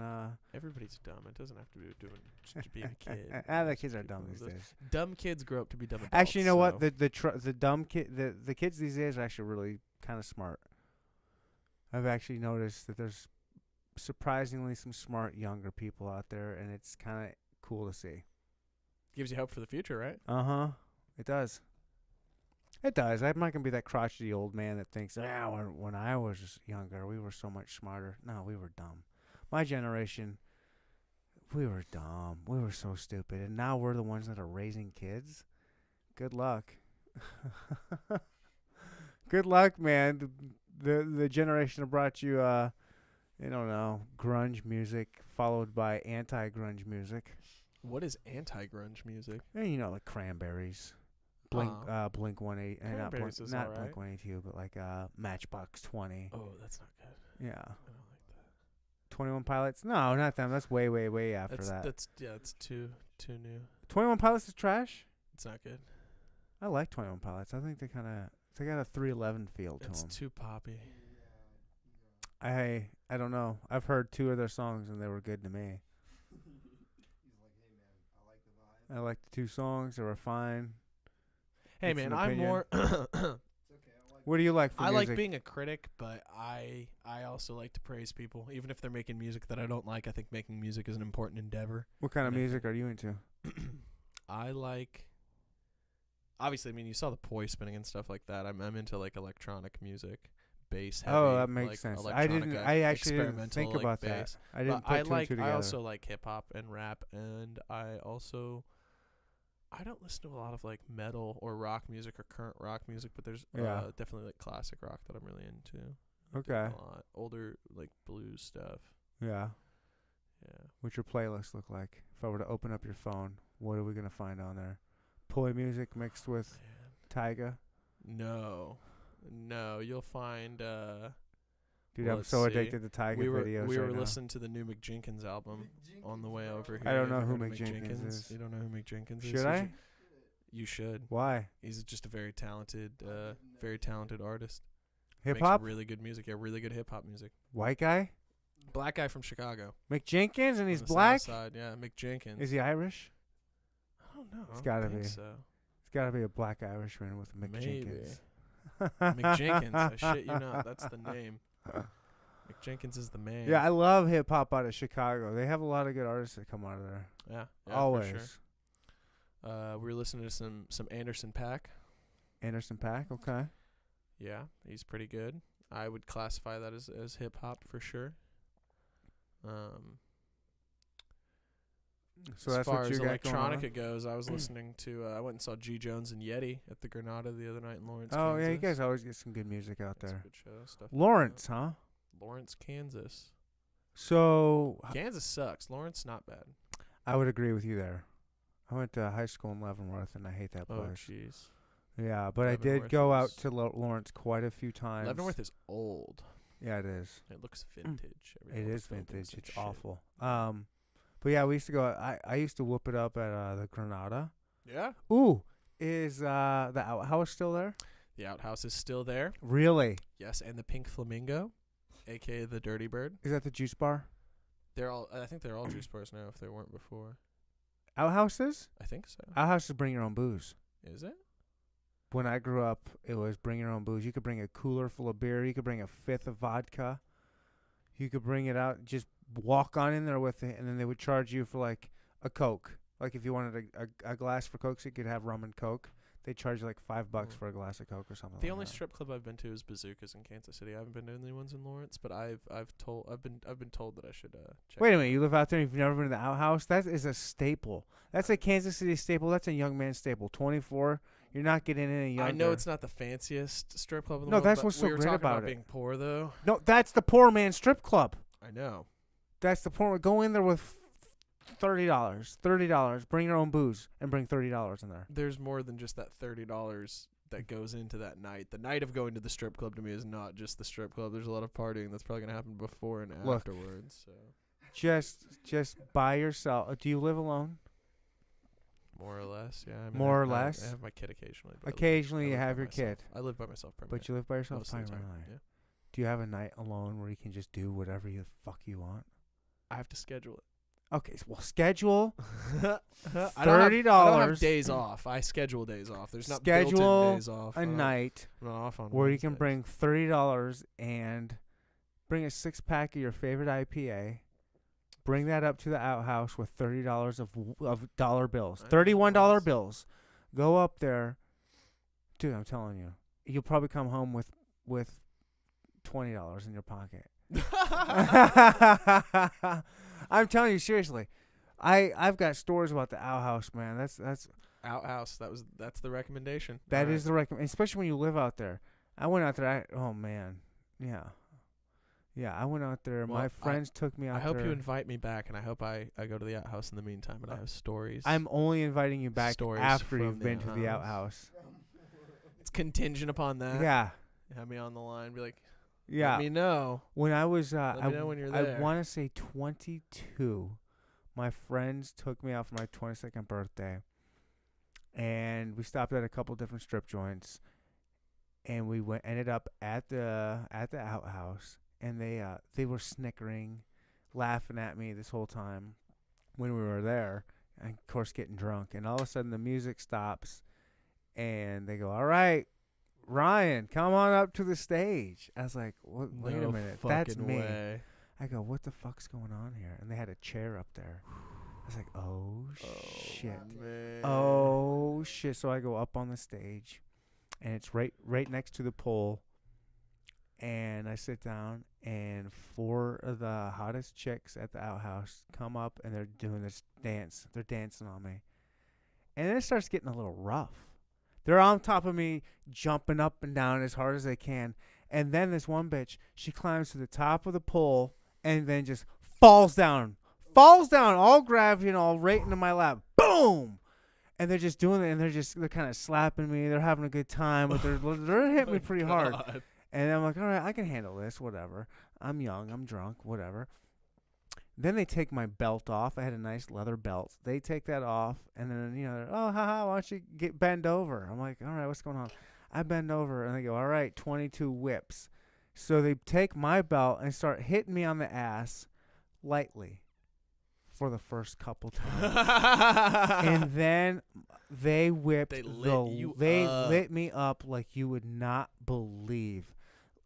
Everybody's dumb. It doesn't have to be doing just being a kid. The Just kids are dumb people- these those days. Dumb kids grow up to be dumb adults. Actually, you know what? so- The dumb kid the kids these days are actually really kind of smart. I've actually noticed that there's surprisingly some smart younger people out there, and it's kind of cool to see. gives you hope for the future, right? It does. It does. I'm not gonna be that crotchety old man that thinks, when I was younger, we were so much smarter. No, we were dumb. My generation, we were dumb. We were so stupid, and now we're the ones that are raising kids. Good luck. Good luck, man. The generation that brought you, I don't know, grunge music followed by anti-grunge music. What is anti-grunge music? And you know, like Cranberries, Blink 180, Cranberries is not alright. Blink 182, but like Matchbox 20. Oh, that's not good. Yeah, I don't like that. 21 Pilots. No, not them. That's way after that. That's too new. 21 Pilots is trash. It's not good. I like 21 Pilots. I think they got a 311 feel to It's them. too poppy. I don't know. I've heard 2 of their songs and they were good to me. I liked the 2 songs. They were fine. Hey It's an man, I'm opinion. more. What do you like for I music? like being a critic, but I also like to praise people, even if they're making music that I don't like. I think making music is an important endeavor. What kind of and I music are you into? I like. Obviously, I mean, you saw the poi spinning and stuff like that. I'm into like electronic music, bass heavy. Oh, that makes like sense. electronica, I actually didn't think experimental, like, about that. bass. I didn't But put 2 and 2 together. I also like hip hop and rap, and I don't listen to a lot of like metal or rock music or current rock music, but there's Yeah. definitely like classic rock that I'm really into. Okay. A lot older like blues stuff. Yeah. Yeah. What's your playlist look like? If I were to open up your phone, what are we gonna find on there? Poi music mixed with Tyga. No, you'll find. Dude, Well, I'm let's so see. addicted to Tyga we were videos we right were now. listening to the new McJenkins album on the way over here. I don't You know ever who heard of Mick Jenkins is. You don't know who Mick Jenkins is? Should I? You should. Why? He's just a very talented artist. Hip Makes hop? really good music. Yeah, really good hip hop music. White guy? Black guy from Chicago. Mick Jenkins, and on he's the black? South side. Yeah, Mick Jenkins. Is he Irish? I don't know. It's I gotta don't think be. so. It's gotta be a black Irishman with Mick Maybe. Jenkins. Mick Jenkins. I shit you not. That's the name. Mick Jenkins is the man. Yeah, I love hip hop out of Chicago. They have a lot of good artists that come out of there. Yeah, Always. For sure. We were listening to some Anderson .Paak. Anderson .Paak, okay. Yeah, he's pretty good. I would classify that as hip hop for sure. So as that's far what you as got going on? electronica goes, I was listening to. I went and saw G Jones and Yeti at the Granada the other night in Lawrence. Oh, Kansas. yeah, you guys always get some good music out That's a there. good show. Stuff. Lawrence, huh? Lawrence, Kansas. So Kansas sucks. Lawrence not bad. I would agree with you there. I went to high school in Leavenworth, and I hate that Oh place. jeez. Yeah, but I did Leavenworth go out is- to Lawrence quite a few times. Leavenworth is old. Yeah, it is. It looks vintage. It Everything is with buildings vintage. and It's shit. awful. But yeah, we used to go. I used to whoop it up at the Granada. Yeah. Ooh, is the outhouse still there? The outhouse is still there. Really? Yes, and the Pink Flamingo, aka the Dirty Bird. Is that the juice bar? I think they're all juice bars now. If they weren't before, Outhouses? I think so. Outhouses bring your own booze. Is it? When I grew up, it was bring your own booze. You could bring a cooler full of beer. You could bring a fifth of vodka. You could bring it out, just walk on in there with it, and then they would charge you for like a Coke. Like if you wanted a glass for Coke, so you could have rum and Coke. They charge you like $5 for a glass of Coke or something. The like only that. strip club I've been to is Bazookas in Kansas City. I haven't been to any ones in Lawrence, but I've been told that I should check. Wait it a minute, you live out there and you've never been to the outhouse? That is a staple. That's a Kansas City staple. That's a young man staple. 24. You're not getting any younger. I know it's not the fanciest strip club in the No, world. that's but what's so we were great talking about it. being poor though. No, that's the poor man strip club. I know. That's the poor. Go in there with $30. Bring your own booze and bring $30 in there. There's more than just that $30 that goes into that night. The night of going to the strip club to me is not just the strip club. There's a lot of partying that's probably gonna happen before and Look. afterwards. So Just by yourself. Do you live alone? More or less, yeah. I mean, More or I less? have my kid occasionally. But Occasionally I you live have by your myself. kid. I live by myself primarily. But you live by yourself most of the time. primarily. Yeah. Do you have a night alone where you can just do whatever you fuck you want? I have to schedule it. Okay, well, schedule I don't have $30 days off. I schedule days off. There's not Schedule built-in days off. a night I'm not off on where you can Wednesdays. bring $30 and bring a 6-pack of your favorite IPA. Bring that up to the outhouse with $30 of dollar bills. $31 bills. Go up there. Dude, I'm telling you. You'll probably come home with $20 in your pocket. I'm telling you seriously. I've got stories about the outhouse, man. That's Outhouse. That's the recommendation. that All is the recommend, especially when you live out there. I went out there. Oh man, yeah. I went out there. Well, My friends took me out I there. hope you invite me back, and I hope I go to the outhouse in the meantime, and I have stories. I'm only inviting you back Stories after from you've the been to the outhouse. outhouse. It's contingent upon that. Yeah, Have me on the line. Be like, yeah. let me know. When I was, Let me know when you're I there. want to say 22. My friends took me out for my 22nd birthday, and we stopped at a couple different strip joints, and we ended up at the outhouse, and they were snickering, laughing at me this whole time when we were there, and of course getting drunk, and all of a sudden the music stops, and they go, "All right, Ryan, come on up to the stage." I was like, wait a minute, that's fucking me. way. I go, what the fuck's going on here? And they had a chair up there. I was like, oh, shit. Man. Oh, shit. So I go up on the stage, and it's right next to the pole. And I sit down, and 4 of the hottest chicks at the outhouse come up, and they're doing this dance. They're dancing on me. And then it starts getting a little rough. They're on top of me, jumping up and down as hard as they can. And then this one bitch, she climbs to the top of the pole and then just falls down, all gravity and all right into my lap. Boom! And they're just doing it, and they're kind of slapping me. They're having a good time, but they're hitting me pretty hard. And I'm like, all right, I can handle this, whatever. I'm young, I'm drunk, whatever. Then they take my belt off. I had a nice leather belt. They take that off, and then, they're, oh, haha, why don't you bend over? I'm like, all right, what's going on? I bend over, and they go, all right, 22 whips. So they take my belt and start hitting me on the ass lightly for the first couple times. And then they whipped They lit me up like you would not believe.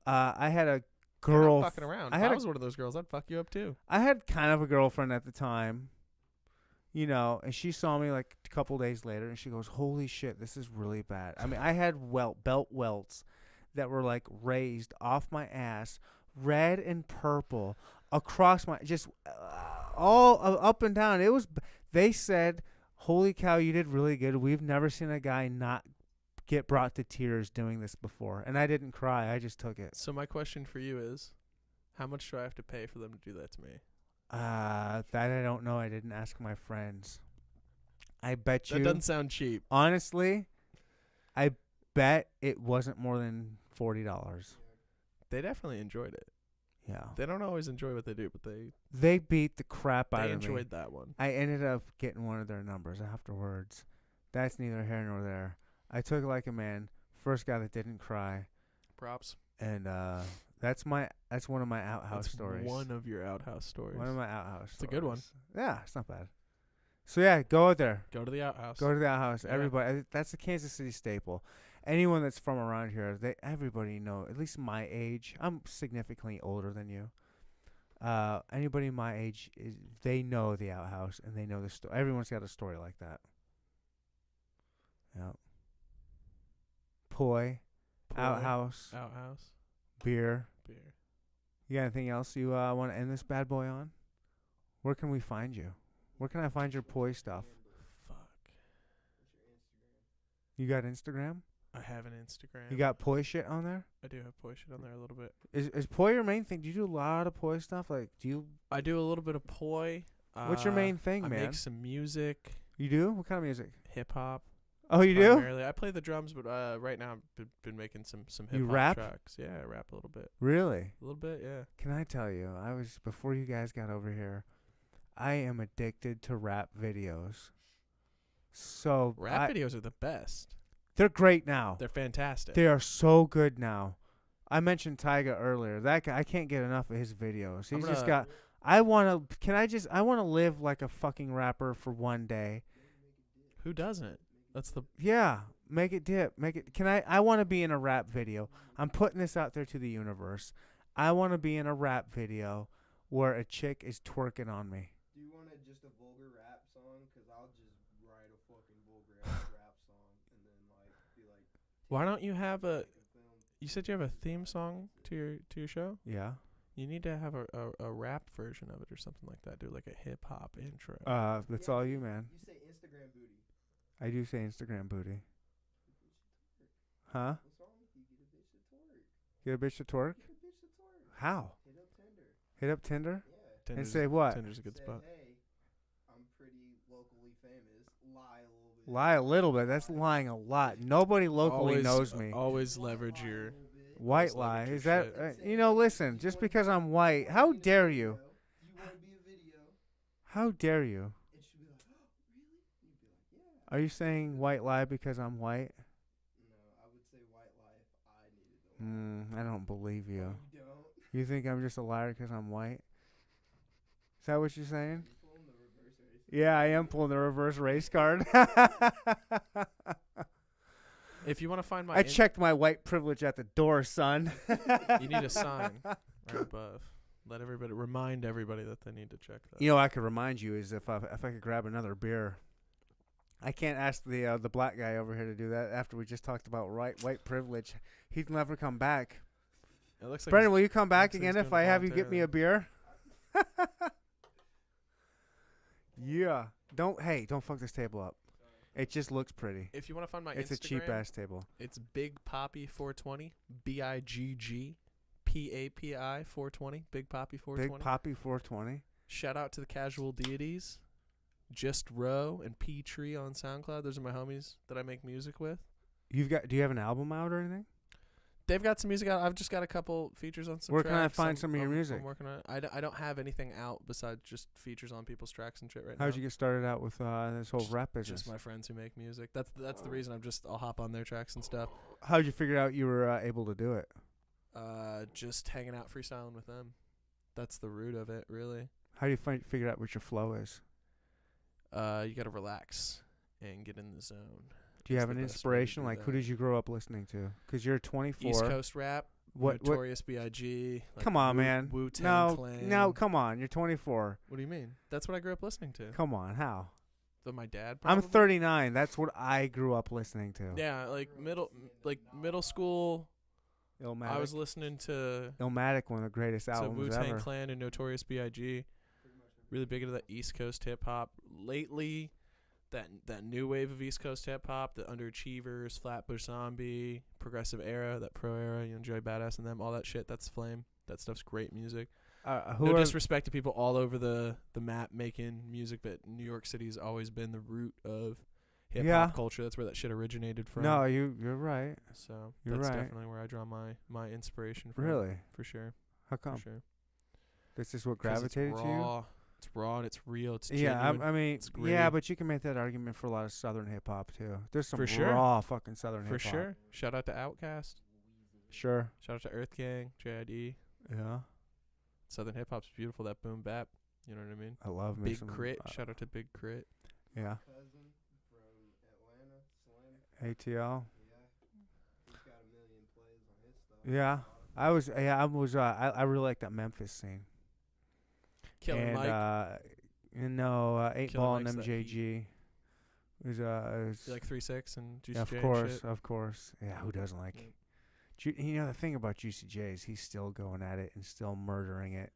I had a girl. I'm fucking around. I If I was one of those girls, I'd fuck you up too. I had kind of a girlfriend at the time, and she saw me like a couple days later, and she goes, holy shit, this is really bad. I mean, I had belt welts that were like raised off my ass, red and purple, across my, just all up and down. They said, holy cow, you did really good. We've never seen a guy not get brought to tears doing this before. And I didn't cry. I just took it. So my question for you is, how much do I have to pay for them to do that to me? That I don't know. I didn't ask my friends. I bet you. That doesn't sound cheap. Honestly, I bet it wasn't more than $40. They definitely enjoyed it. Yeah. They don't always enjoy what they do, but They beat the crap out they of me. enjoyed that one. I ended up getting one of their numbers afterwards. That's neither here nor there. I took it like a man. First guy that didn't cry. Props. And that's one of my outhouse That's stories. one of your outhouse stories. One of my outhouse It's a good one. Yeah, it's not bad. So yeah, go out there. Go to the outhouse. Go to the outhouse. Yeah. Everybody, that's a Kansas City staple. Anyone that's from around here, everybody know. At least my age, I'm significantly older than you. Anybody my age they know the outhouse and they know the story. Everyone's got a story like that. Yeah. Poi, outhouse, beer. You got anything else you want to end this bad boy on? Where can we find you? Where can I find your poi stuff? Fuck. You got Instagram? I have an Instagram. You got poi shit on there? I do have poi shit on there a little bit. Is poi your main thing? Do you do a lot of poi stuff? Like, I do a little bit of poi. What's your main thing, I man? make some music. You do? What kind of music? Hip hop. Oh, you do? Primarily. I play the drums, but right now I've been making some hip hop You rap? tracks. Yeah, I rap a little bit. Really? A little bit, yeah. Can I tell you? Before you guys got over here, I am addicted to rap videos. So Rap videos are the best. they're great now. They're fantastic. They are so good now. I mentioned Tyga earlier. That guy, I can't get enough of his videos. He's just got. I want to live like a fucking rapper for one day. Who doesn't? That's the. Yeah, make it dip. I want to be in a rap video. I'm putting this out there to the universe. I want to be in a rap video where a chick is twerking on me. Do you want just a vulgar rap song? Because I'll just write a fucking vulgar rap song and then be like. Why don't you have a? You said you have a theme song to your show? Yeah. You need to have a rap version of it or something like that. Do like a hip hop intro. That's all you, man. You say Instagram booty. I do say Instagram booty. Huh? What's wrong with you? Get a bitch to twerk? Get a bitch to twerk. How? Hit up Tinder. Hit up Tinder? Yeah. And say what? Tinder's a good Say, spot. hey, I'm pretty locally famous. Lie a little bit. Lie a little bit. That's lying a lot. Nobody locally knows me. Always leverage your. White lie. leverage Is your that, shit. listen, just because I'm white, how dare you? Do you want to be a video? How dare you? And she'll be like, oh, really? You'd be like, yeah. Are you saying white lie because I'm white? No, I would say white lie if I needed to lie. I don't believe you. You don't? You think I'm just a liar because I'm white? Is that what you're saying? You're pulling the reverse race. Yeah, I am pulling the reverse race card. If you want to find my. I checked my white privilege at the door, son. You need a sign right above. Remind everybody that they need to check that. You know, I could remind you is if I could grab another beer. I can't ask the black guy over here to do that after we just talked about white privilege. He'd never come back. It looks like Brendan, will you come back looks like again he's if doing I it have you get me a beer? Yeah. Don't fuck this table up. It just looks pretty. If you want to find my It's Instagram, a cheap ass table. it's Big Poppy 420, BIGG PAPI 420, Big Poppy 420. Big Poppy 420. Shout out to the Casual Deities, Just Row and P Tree on SoundCloud. Those are my homies that I make music with. Do you have an album out or anything? They've got some music out. I've just got a couple features on some Where tracks. can I find some of your music? I'm working on it. I don't have anything out besides just features on people's tracks and shit right now. How'd you get started out with this whole rap business? Just my friends who make music. That's the reason I'll hop on their tracks and stuff. How'd you figure out you were able to do it? Just hanging out freestyling with them. That's the root of it, really. How do you figure out what your flow is? You gotta relax and get in the zone. Do you That's have the an best way to inspiration? do Like, who that. did you grow up listening to? Because you're 24. East Coast rap. What? Notorious B.I.G. Like Come on, man. Wu-Tang Clan. No, come on. You're 24. What do you mean? That's what I grew up listening to. Come on, how? But my dad. I'm Probably? 39. That's what I grew up listening to. Yeah, middle school. Illmatic. I was listening to Illmatic, one of the greatest albums Wu-Tang ever. Clan and Notorious B.I.G. Really big into that East Coast hip hop. Lately, that new wave of East Coast hip hop, the Underachievers, Flatbush Zombie, Progressive Era, that pro era, Joey Badass and them, all that shit. That's flame. That stuff's great music. Who No are disrespect to people all over the map making music, but New York City's always been the root of hip hop Yeah. culture. That's where that shit originated from. No, you're right. So You're that's right. definitely where I draw my inspiration from. Really? For sure. How come? For sure. This is what 'Cause it's gravitated to you? raw. It's raw and it's real. It's Yeah, genuine. I mean, It's gritty. yeah, but you can make that argument for a lot of Southern hip hop too. There's some For sure. raw fucking Southern For hip hop. sure. Shout out to Outkast. Sure. Shout out to Earth Gang, JID. Yeah. Southern hip hop's beautiful. That boom bap. You know what I mean? I love me Big some, Crit. Shout out to Big Crit. Yeah. Cousin from Atlanta, Slim. ATL. Yeah. He's got a million plays on his stuff. Yeah. I really like that Memphis scene. Killer and, Mike. No, 8 Killer Ball and Mike's that MJG. You like 3-6 and Juicy yeah, of J and course, shit? of course. Yeah, who doesn't like? Yeah. The thing about Juicy J is he's still going at it and still murdering it,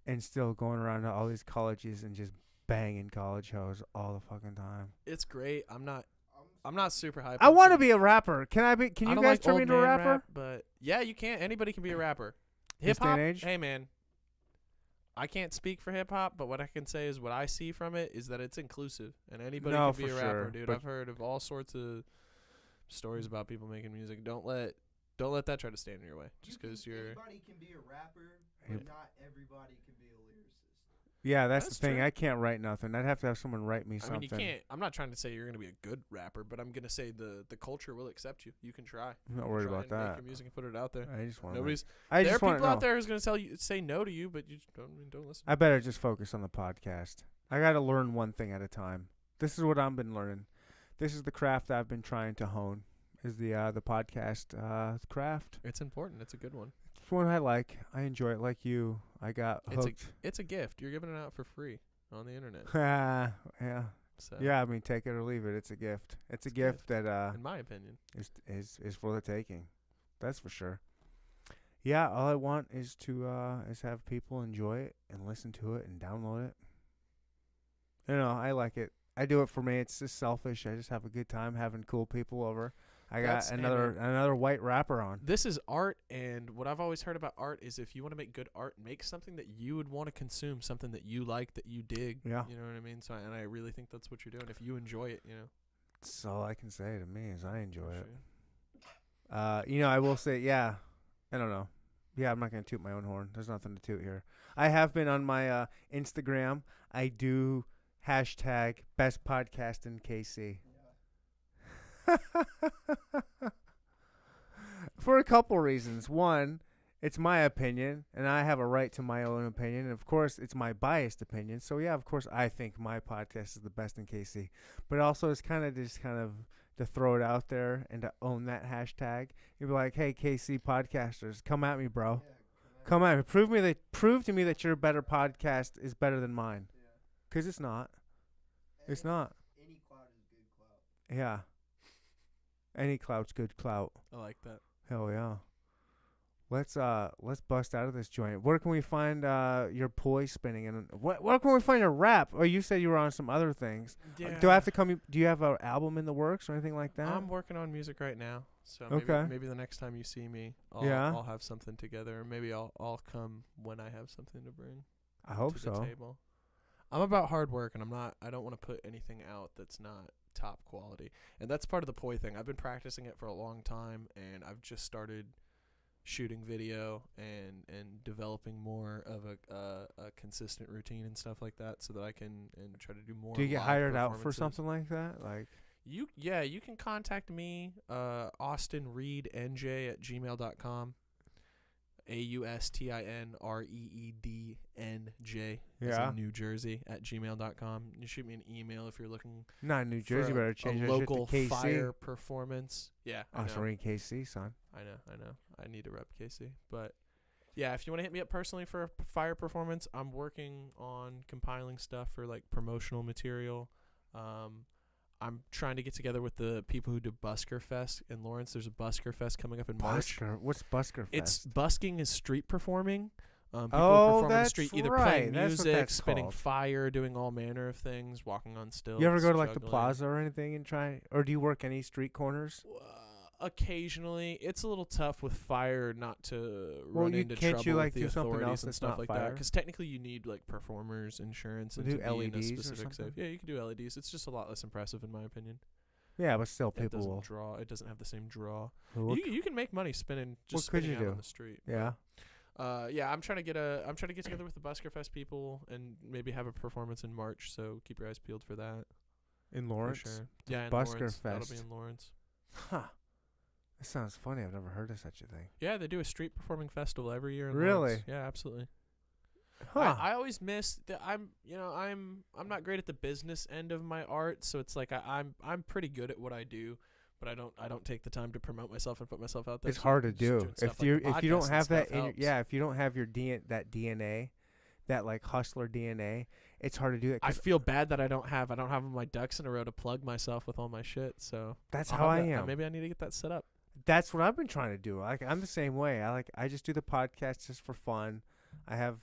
and still going around to all these colleges and just banging college hoes all the fucking time. It's great. I'm not super hyped. I want to be a rapper. Can I be? Can I you don't guys like turn me old into a man rapper? rap, but yeah, you can. Anybody can be a rapper. This Hip day and hop. age? Hey man, I can't speak for hip hop, but what I can say is what I see from it is that it's inclusive and anybody No, can be for a rapper, sure, dude. but- I've heard of all sorts of stories about people making music. Don't let that try to stand in your way. Just because you're. Anybody can be a rapper, Yep. but not everybody can be a lyricist. Yeah, that's the That's thing. true. I can't write nothing. I'd have to have someone write me I something. mean, you can't. I'm not trying to say you're gonna be a good rapper, but I'm gonna say the culture will accept you. You can try. I'm not You worried try about and make that. your music and put it out there. I just want. Nobody's. I There are just want people to out there who's gonna say no to you, but you don't listen. I better just focus on the podcast. I got to learn one thing at a time. This is what I've been learning. This is the craft I've been trying to hone. Is the podcast craft? It's important. It's a good one. It's one I like. I enjoy it. Like you, I got hooked. It's a gift. You're giving it out for free on the internet. Yeah. So, Yeah, I mean, take it or leave it. It's a gift. It's a gift that in my opinion. is for the taking. That's for sure. Yeah, all I want is to is have people enjoy it and listen to it and download it. I like it. I do it for me. It's just selfish. I just have a good time having cool people over. I got another white rapper on. This is art, and what I've always heard about art is if you want to make good art, make something that you would want to consume, something that you like, that you dig. Yeah. You know what I mean? So, and I really think that's what you're doing. If you enjoy it, That's all I can say to me is I enjoy it. Sure. I will say, yeah, I don't know. Yeah, I'm not going to toot my own horn. There's nothing to toot here. I have been on my Instagram. I do hashtag best podcast in KC. For a couple reasons. One, it's my opinion, and I have a right to my own opinion. And, of course, it's my biased opinion. So, yeah, of course, I think my podcast is the best in KC. But also it's kind of to throw it out there and to own that hashtag. You'd be like, hey, KC podcasters, come at me, bro. Come at me. Prove to me that your better podcast is better than mine. Because it's not. It's not. Any clout is good clout. Yeah. Any clout's good clout. I like that. Hell yeah. Let's bust out of this joint. Where can we find your poi spinning, and where can we find your rap? Oh, you said you were on some other things. Yeah. Do I have to come? Do you have an album in the works or anything like that? I'm working on music right now, so Okay. maybe the next time you see me, I'll have something together. Or maybe I'll come when I have something to bring I hope to the so. table. I'm about hard work, and I don't want to put anything out that's not top quality. And that's part of the poi thing. I've been practicing it for a long time, and I've just started shooting video and developing more of a consistent routine and stuff like that, so that I can and try to do more. Do you get live hired out for performances. something like that? Like You can contact me, austinreednj@gmail.com. AustinReedNJ. Yeah. In New Jersey @gmail.com. You shoot me an email if you're looking not in New for Jersey. Better change a that shit to local KC. fire performance. Yeah, I know. Austin KC, son. I know. I need to rep KC, but yeah, if you want to hit me up personally for a fire performance, I'm working on compiling stuff for like promotional material. I'm trying to get together with the people who do Busker Fest in Lawrence. There's a Busker Fest coming up in March. What's Busker Fest? It's busking is street performing. People Oh, perform on the that's street, either right. playing That's what music, that's spitting called. fire, doing all manner of things, walking on stilts. You ever go to like the juggling. plaza or anything and try, or do you work any street corners? Occasionally, it's a little tough with fire not to Well, run you- into can't trouble you, like, with the do something authorities else and that's stuff not like that. fire? Because technically, you need like performers insurance and Do to be in a LEDs or specific safe. something? Yeah, you can do LEDs. It's just a lot less impressive in my opinion. Yeah, but still, It people doesn't will. draw. It doesn't have the same draw. What You can make money spinning just could spinning you out do? on the street. yeah. Yeah, I'm trying to get together with the Busker Fest people and maybe have a performance in March. So keep your eyes peeled for that. In For Lawrence. sure. Yeah, in Busker Lawrence. That'll be Fest. in Lawrence. Huh. That sounds funny. I've never heard of such a thing. Yeah, they do a street performing festival every year in Really? Lawrence. Yeah, absolutely. Huh. I always miss that. I'm not great at the business end of my art, so it's like I'm pretty good at what I do, but I don't take the time to promote myself and put myself out there. It's so hard to just do doing stuff if like you the if you don't podcasts have and that stuff in helps. if you don't have your that DNA, that like hustler DNA, it's hard to do that. I 'Cause feel bad that I don't have my ducks in a row to plug myself with all my shit. So that's I'll how I have that. am. Maybe I need to get that set up. That's what I've been trying to do. Like I'm the same way. I just do the podcast just for fun. I have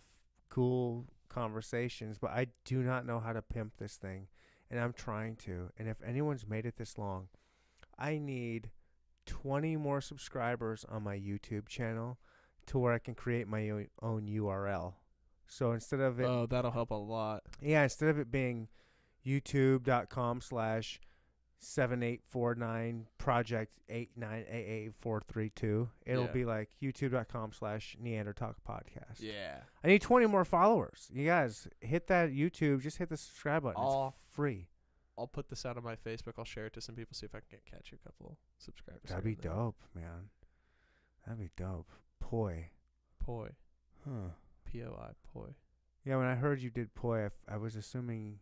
cool conversations, but I do not know how to pimp this thing, and I'm trying to. And if anyone's made it this long, I need 20 more subscribers on my YouTube channel to where I can create my own URL. So instead of it, That'll help a lot. instead of it being youtube.com/CC 7849 project 8988432. It'll Yeah. be like youtube.com/Neandertalk podcast. Yeah. I need 20 more followers. You guys hit that YouTube. Just hit the subscribe button. I'll- It's free. I'll put this out on my Facebook. I'll share it to some people, see if I can catch a couple subscribers. That'd here be and there. dope, man. That'd be dope. Poi. Poi. Huh. P-O-I. Poi. Yeah, when I heard you did Poi, I was assuming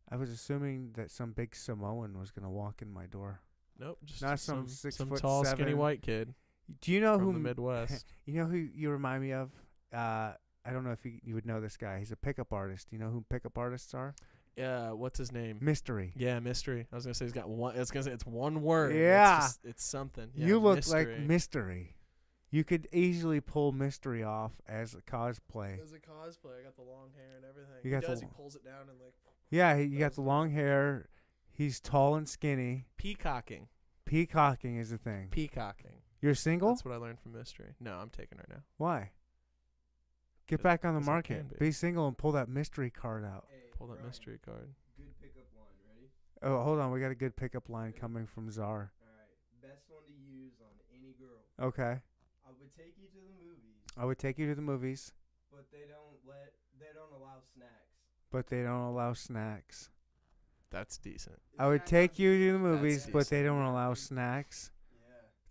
that some big Samoan was gonna walk in my door. Nope. Just Not some 6'7" tall, skinny white kid Do you know from who the Midwest. You know who you remind me of? I don't know if you would know this guy. He's a pickup artist. You know who pickup artists are? Yeah. What's his name? Mystery. Yeah, Mystery. I was gonna say he's got one. I was gonna say it's one word. Yeah. It's something. Yeah, You look Mystery. like Mystery. You could easily pull Mystery off as a cosplay. As a cosplay, I got the long hair and everything. You He got the does. He lo- pulls it down and like Yeah, you got the long hair. He's tall and skinny. peacocking. Peacocking is the thing. Peacocking. You're single? That's what I learned from Mystery. No, I'm taking her now. Why? Get 'Cause- back on the 'cause I market. can be. Be single and pull that mystery card out. Hey, Pull that Brian, mystery card. Good pickup line. Ready? Oh, hold on. We got a good pickup line coming from Czar. All right. Best one to use on any girl. Okay. I would take you to the movies, I would take you to the movies, but they don't allow snacks. but they don't allow snacks. That's decent. I would Is that take not you to the decent? movies, That's but they decent. don't allow snacks. Yeah.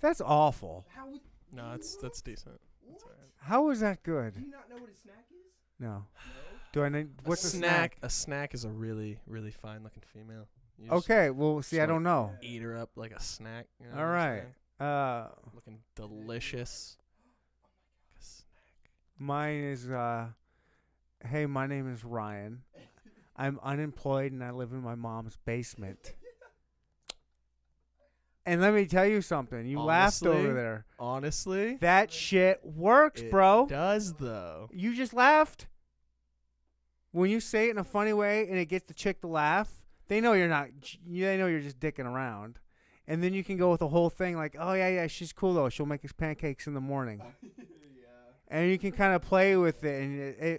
That's awful. How would? No, that's decent. What? That's alright. How is that Do good? you not know what a snack is? No. No. Do I need what's a snack? A snack is a really, really fine looking female. You just Okay, well, see, I Just don't know. Eat her up like a snack. You know All what I'm right. saying? Looking delicious. Like a snack. Mine is hey, my name is Ryan. I'm unemployed and I live in my mom's basement. And let me tell you something. You laughed Honestly, over there. Honestly, That shit works, it bro. does though. You just laughed. When you say it in a funny way and it gets the chick to laugh, they know you're not. They know you're just dicking around. And then you can go with the whole thing like, oh yeah, she's cool though. She'll make us pancakes in the morning. Yeah. And you can kind of play with it. And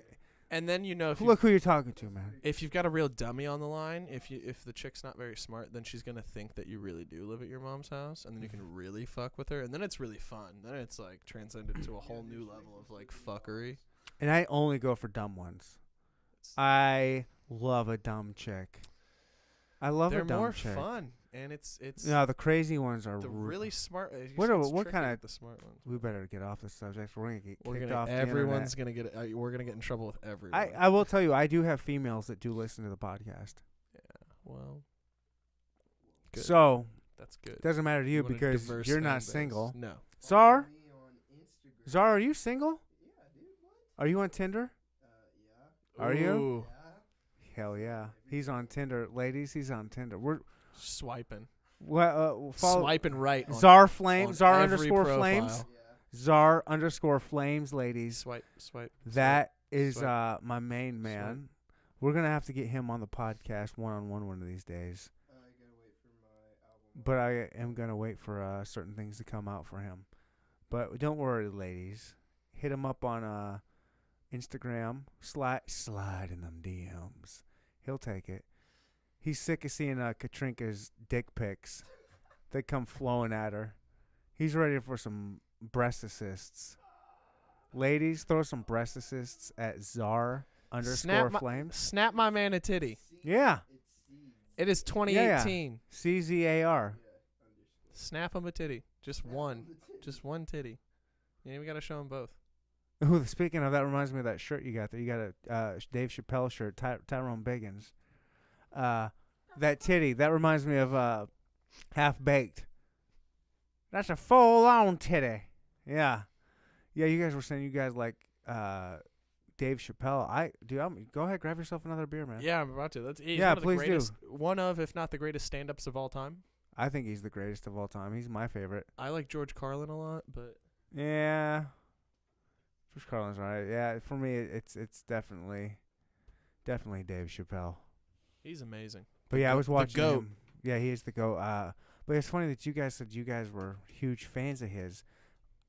And then look who you're talking to, man. if you've got a real dummy on the line, if the chick's not very smart, then she's gonna think that you really do live at your mom's house, and then you can really fuck with her, and then it's really fun. Then it's like transcended to a whole new level of like fuckery. And I only go for dumb ones. I love a dumb chick. I love They're a dumb more chick. fun, and it's No, the crazy ones are the really smart. What it's what tricky kinda- with the smart ones? We better get off the subject. We're gonna get We're kicked gonna off. everyone's the internet. gonna get we're gonna get in trouble with everyone. I will tell you, I do have females that do listen to the podcast. well, good. So That's good. it doesn't matter to you want a because diverse you're fan not base. single. No. Czar, Follow me on Instagram. Czar, are you single? Yeah, dude. What? Are you on Tinder? Yeah. Are you? Ooh, Yeah. Hell yeah, he's on Tinder, ladies. He's on Tinder. We're swiping, follow swiping right. On, Czar Flame, on Czar every underscore profile. Flames, Yeah. Czar underscore Flames, ladies. Swipe. That is Swipe. my main Swipe. man. We're gonna have to get him on the podcast one-on-one one of these days. I gotta wait for my album. But I am gonna wait for certain things to come out for him. But don't worry, ladies. Hit him up on Instagram. Slide in them DMs. He'll take it. He's sick of seeing Katrinka's dick pics. They come flowing at her. He's ready for some breast assists. Ladies, throw some breast assists at Czar underscore Flames. Snap my man a titty. Yeah. It's seeds. It is 2018. CZAR. Snap him a titty. Just one. Just one titty. Yeah, we gotta show him both. Ooh, speaking of that, reminds me of that shirt you got there. You got a Dave Chappelle shirt, Tyrone Biggins. That titty, that reminds me of Half Baked. That's a full-on titty. Yeah. Yeah, you guys were saying you guys like Dave Chappelle. Go ahead, grab yourself another beer, man. Yeah, I'm about to. He's Yeah, one of the please do. greatest, one of, if not the greatest stand-ups of all time. I think he's the greatest of all time. He's my favorite. I like George Carlin a lot, but Yeah. George Carlin's right. Yeah, for me, it's definitely Dave Chappelle. he's amazing. But yeah, I goat- was the watching goat. him. Yeah, he is the GOAT. But it's funny that you guys said you guys were huge fans of his.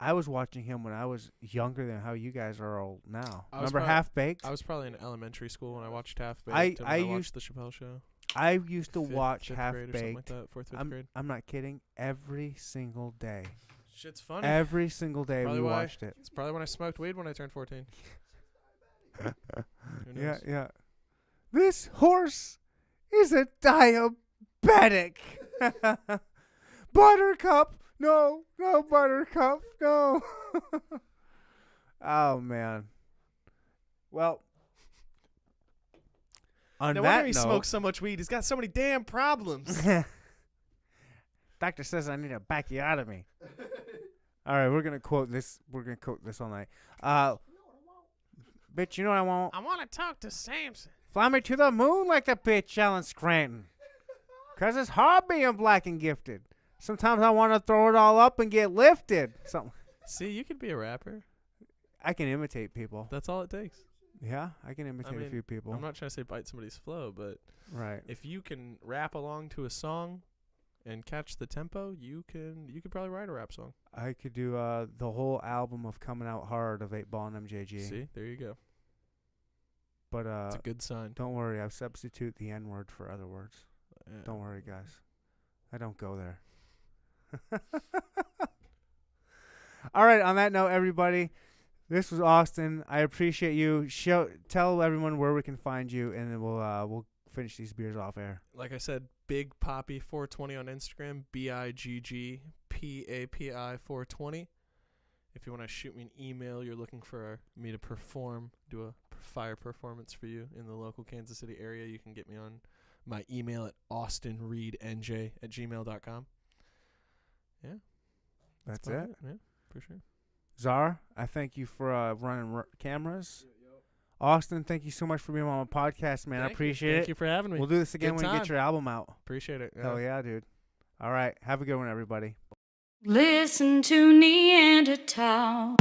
I was watching him when I was younger than how you guys are all now. I was Remember prob- Half Baked? I was probably in elementary school when I watched Half Baked. and when I I watched used- the Chappelle Show. I used to watch fifth Half grade or something like Baked. that, fourth, fifth grade. I'm not kidding. Every single day. Shit's funny. Every single day Probably we why. watched it. It's probably when I smoked weed when I turned 14. Who Yeah, knows? yeah. This horse is a diabetic. Buttercup. No, no, Buttercup. No. Oh, man. Well, on No that wonder he note, smokes so much weed. He's got so many damn problems. doctor says I need a backiotomy. All right, we're gonna quote this. We're gonna quote this all night. Bitch, you know what I want? I want to talk to Samson. Fly me to the moon like the bitch Alan Scranton. 'Cause it's hard being black and gifted. Sometimes I want to throw it all up and get lifted. Something. See, you could be a rapper. I can imitate people. That's all it takes. Yeah, I can imitate mean, a few people. I'm not trying to say bite somebody's flow, but Right. if you can rap along to a song and catch the tempo, you could probably write a rap song. I could do the whole album of Coming Out Hard of 8 Ball and MJG. See, there you go. But It's a good sign. don't worry, I've substitute the N word for other words. Yeah. Don't worry, guys. I don't go there. All right, on that note, everybody, this was Austin. I appreciate you. Tell everyone where we can find you, and then we'll finish these beers off air. Like I said, Big Poppy 420 on Instagram, BIGGPAPI 420. If you want to shoot me an email, you're looking for me to do a fire performance for you in the local Kansas City area, you can get me on my email at austinreednj@gmail.com. Yeah. That's about it. Yeah, for sure. Czar, I thank you for running cameras. Austin, thank you so much for being on my podcast, man. I appreciate Thank it. you for having me. We'll do this again Good when you get time. your album out. Appreciate it. Hell yeah, dude. All right. Have a good one, everybody. Listen to Neanderthal.